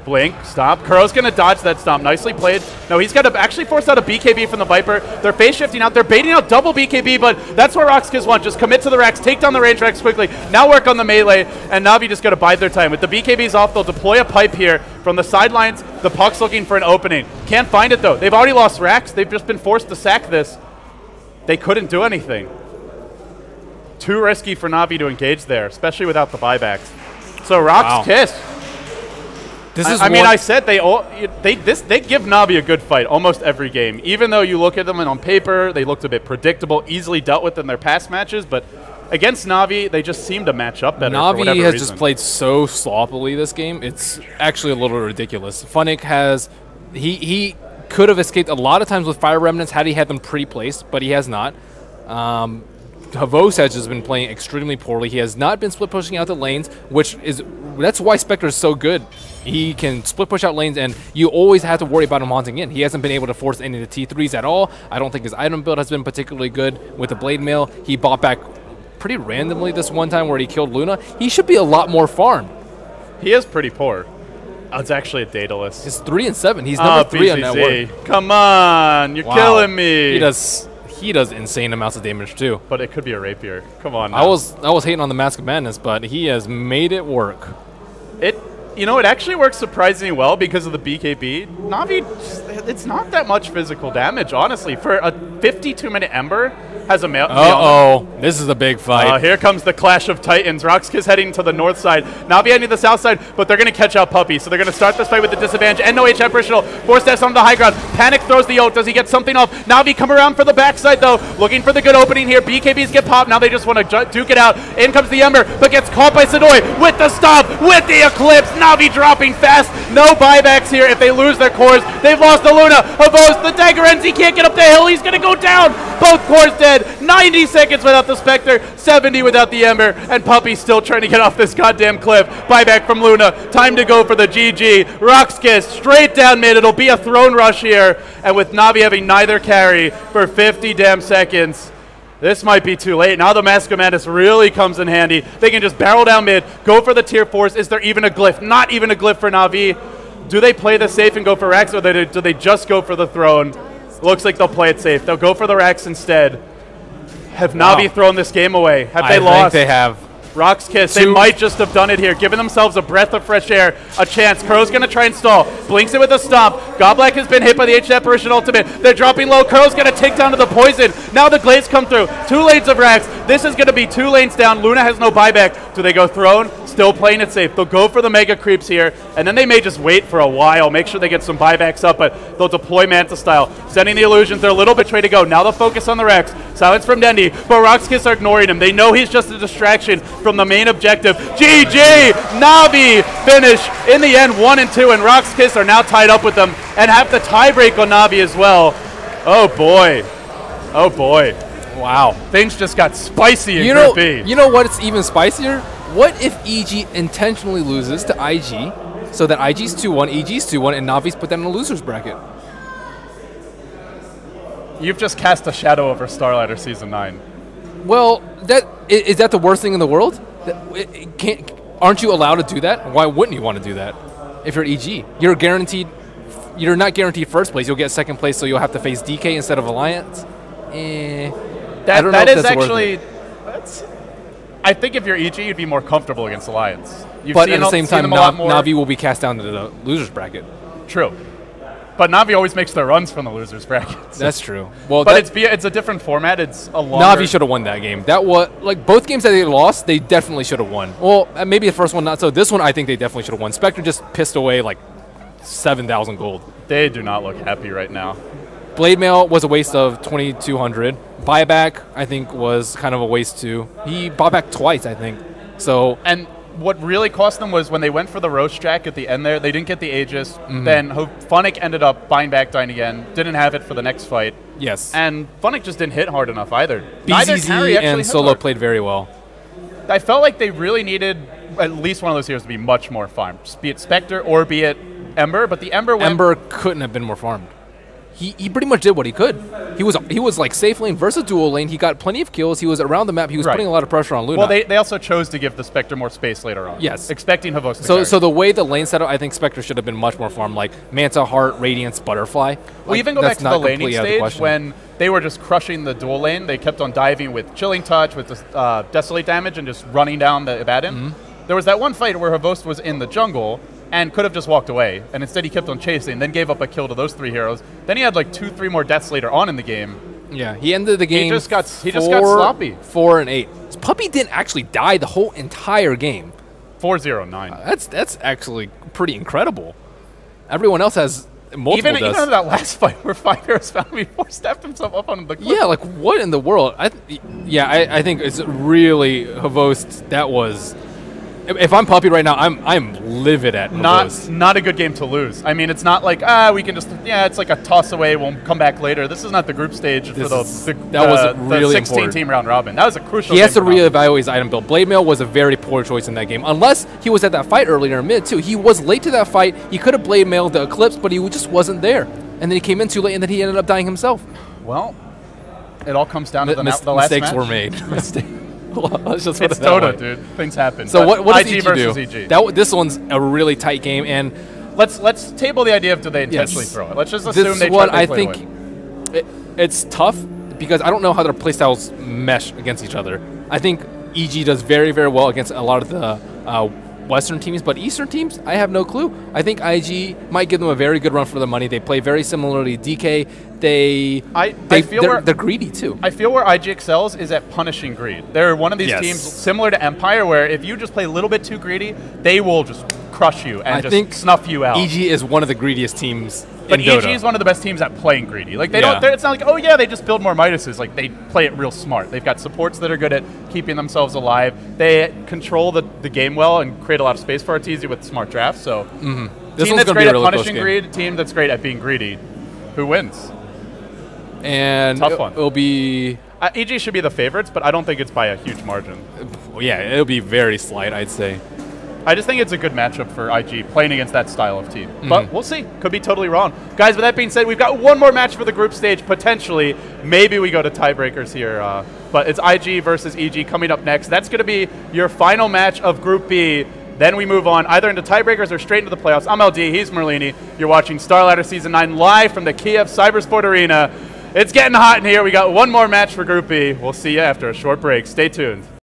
Blink, stop. Kuro's going to dodge that stomp. Nicely played. No, he's got to actually force out a BKB from the Viper. They're phase shifting out. They're baiting out double BKB, but that's what RoX.KiS want. Just commit to the Rex, take down the range Rex quickly. Now work on the melee, and Na'Vi just got to bide their time. With the BKBs off, they'll deploy a pipe here from the sidelines. The Puck's looking for an opening. Can't find it, though. They've already lost Rax. They've just been forced to sack this. They couldn't do anything. Too risky for Na'Vi to engage there, especially without the buybacks. So RoX.KiS. I mean, I said they give Na'Vi a good fight almost every game. Even though you look at them and on paper, they looked a bit predictable, easily dealt with in their past matches. But against Na'Vi, they just seem to match up better. Na'Vi has just played so sloppily this game. It's actually a little ridiculous. Funnick has he could have escaped a lot of times with Fire Remnants had he had them pre-placed, but he has not. Havos has just been playing extremely poorly. He has not been split pushing out the lanes, that's why Spectre is so good. He can split push out lanes, and you always have to worry about him haunting in. He hasn't been able to force any of the T3s at all. I don't think his item build has been particularly good with the Blade Mail. He bought back pretty randomly this one time where he killed Luna. He should be a lot more farmed. He is pretty poor. Oh, it's actually a Daedalus. He's 3-7. He's number 3 on that word. Come on, you're killing me. He does insane amounts of damage too. But it could be a Rapier. Come on. Now. I was hating on the Mask of Madness, but he has made it work. You know, it actually works surprisingly well because of the BKB. Na'Vi, it's not that much physical damage, honestly. For a 52-minute Ember, has a mail. This is a big fight. Here comes the clash of titans. RoX.KiS heading to the north side. Na'Vi heading to the south side, but they're going to catch out Puppy. So they're going to start this fight with the disadvantage. And no H apparitional. Force steps on the high ground. Panic throws the ult. Does he get something off? Na'Vi come around for the backside, though. Looking for the good opening here. BKBs get popped. Now they just want to duke it out. In comes the Ember, but gets caught by Sidoi with the stop, with the Eclipse. Na'Vi dropping fast. No buybacks here. If they lose their cores, they've lost the Luna. Havos, the dagger ends. He can't get up the hill. He's going to go down. Both cores dead. 90 seconds without the Spectre, 70 without the Ember, and Puppy still trying to get off this goddamn cliff. Buyback from Luna. Time to go for the GG. RoX.KiS straight down mid. It'll be a throne rush here, and with Na'Vi having neither carry for 50 damn seconds, this might be too late. Now the Mask of Madness really comes in handy. They can just barrel down mid, go for the tier 4s. Is there even a glyph? Not even a glyph for Na'Vi. Do they play this safe and go for Rex, or do they just go for the throne? Looks like they'll play it safe. They'll go for the Rex instead. Have Na'Vi thrown this game away? Have they lost? I think they have. RoX.KiS, they might just have done it here, giving themselves a breath of fresh air, a chance. Kuro's going to try and stall. Blinks it with a stomp. Godblack has been hit by the H Apparition ultimate. They're dropping low. Kuro's going to take down to the poison. Now the Glaives come through. 2 lanes of Rax. This is going to be 2 lanes down. Luna has no buyback. Do they go throne? Still playing it safe. They'll go for the Mega Creeps here, and then they may just wait for a while, make sure they get some buybacks up, but they'll deploy Manta style. Sending the illusions. They're a little bit way to go. Now they'll focus on the Rex. Silence from Dendi, but RoX.KiS are ignoring him. They know he's just a distraction from the main objective. GG! Na'Vi finish in the end 1-2, and RoX.KiS are now tied up with them and have the tiebreak on Na'Vi as well. Oh boy. Oh boy. Wow. Things just got spicy in Group B. You know what? It's even spicier? What if EG intentionally loses to IG so that IG's 2-1, EG's 2-1, and Na'Vi's put that in a loser's bracket? You've just cast a shadow over Starladder Season 9. Well, is that the worst thing in the world? Aren't you allowed to do that? Why wouldn't you want to do that? If you're EG, you're not guaranteed first place. You'll get second place, so you'll have to face DK instead of Alliance. That is actually. I think if you're EG, you'd be more comfortable against Alliance. But at the same time, Na'Vi will be cast down to the loser's bracket. True. But Na'Vi always makes their runs from the losers bracket. That's true. Well, but it's a different format. It's a longer. Na'Vi should have won that game. That was like both games that they lost. They definitely should have won. Well, maybe the first one not so. This one I think they definitely should have won. Spectre just pissed away like 7,000 gold. They do not look happy right now. Blade Mail was a waste of 2,200. Buyback I think was kind of a waste too. He bought back twice I think. So and. What really cost them was when they went for the roast track at the end there, they didn't get the Aegis. Then Funnick ended up buying back Dying again, didn't have it for the next fight. Yes. And Funnick just didn't hit hard enough either. BZZ and Solo played very well. I felt like they really needed at least one of those heroes to be much more farmed, be it Spectre or be it Ember, but the Ember couldn't have been more farmed. He pretty much did what he could. He was like safe lane versus dual lane. He got plenty of kills. He was around the map. He was putting a lot of pressure on Luna. Well, they also chose to give the Spectre more space later on. Yes. Expecting Havos to carry. So the way the lane set up, I think Spectre should have been much more farmed, like Manta, Heart, Radiance, Butterfly. We even go back to the laning stage when they were just crushing the dual lane. They kept on diving with Chilling Touch, with the Desolate damage, and just running down the Abaddon. There was that one fight where Havost was in the jungle and could have just walked away, and instead he kept on chasing, then gave up a kill to those 3 heroes. Then he had like 2-3 more deaths later on in the game. Yeah, he ended the game. He just got sloppy. 4-8. His Puppy didn't actually die the whole entire game. 4-0-9. That's actually pretty incredible. Everyone else has multiple deaths. Even in that last fight where 5 heroes found me, 4 stepped himself up on the cliff. Yeah, like what in the world? I think it's really Havost. That was. If I'm Puppy right now, I'm livid at Havost. Not a good game to lose. I mean, it's not like we can just it's like a toss away. We'll come back later. This is not the group stage for the 16-team round robin. That was a crucial. He has to reevaluate his item build. Blade Mail was a very poor choice in that game. Unless he was at that fight earlier in mid too. He was late to that fight. He could have Blade Mailed the Eclipse, but he just wasn't there. And then he came in too late, and then he ended up dying himself. Well, it all comes down to the last mistakes match. were made. Let's just it's Dota, dude. Things happen. So what does IG versus EG? This one's a really tight game, and let's table the idea of do they intentionally throw it. Let's just assume they try to play away. It's tough because I don't know how their playstyles mesh against each other. I think EG does very, very well against a lot of the Western teams, but Eastern teams, I have no clue. I think IG might give them a very good run for the money. They play very similarly to DK. They're greedy too. I feel where IG excels is at punishing greed. They're one of these teams similar to Empire where if you just play a little bit too greedy, they will just crush you and just snuff you out. EG is one of the greediest teams but in Dota. EG is one of the best teams at playing greedy. Like they don't. It's not like they just build more Midases. Like they play it real smart. They've got supports that are good at keeping themselves alive. They control the game well and create a lot of space for Arteezy with smart drafts. So team that's great at punishing greed, team that's great at being greedy. Who wins? And tough one. It'll be EG should be the favorites, but I don't think it's by a huge margin. Yeah, it'll be very slight, I'd say. I just think it's a good matchup for IG playing against that style of team. But we'll see. Could be totally wrong. Guys, with that being said, we've got one more match for the group stage, potentially. Maybe we go to tiebreakers here. But it's IG versus EG coming up next. That's going to be your final match of Group B. Then we move on either into tiebreakers or straight into the playoffs. I'm LD. He's Merlini. You're watching Starladder Season 9 live from the Kiev Cybersport Arena. It's getting hot in here. We got one more match for Group B. We'll see you after a short break. Stay tuned.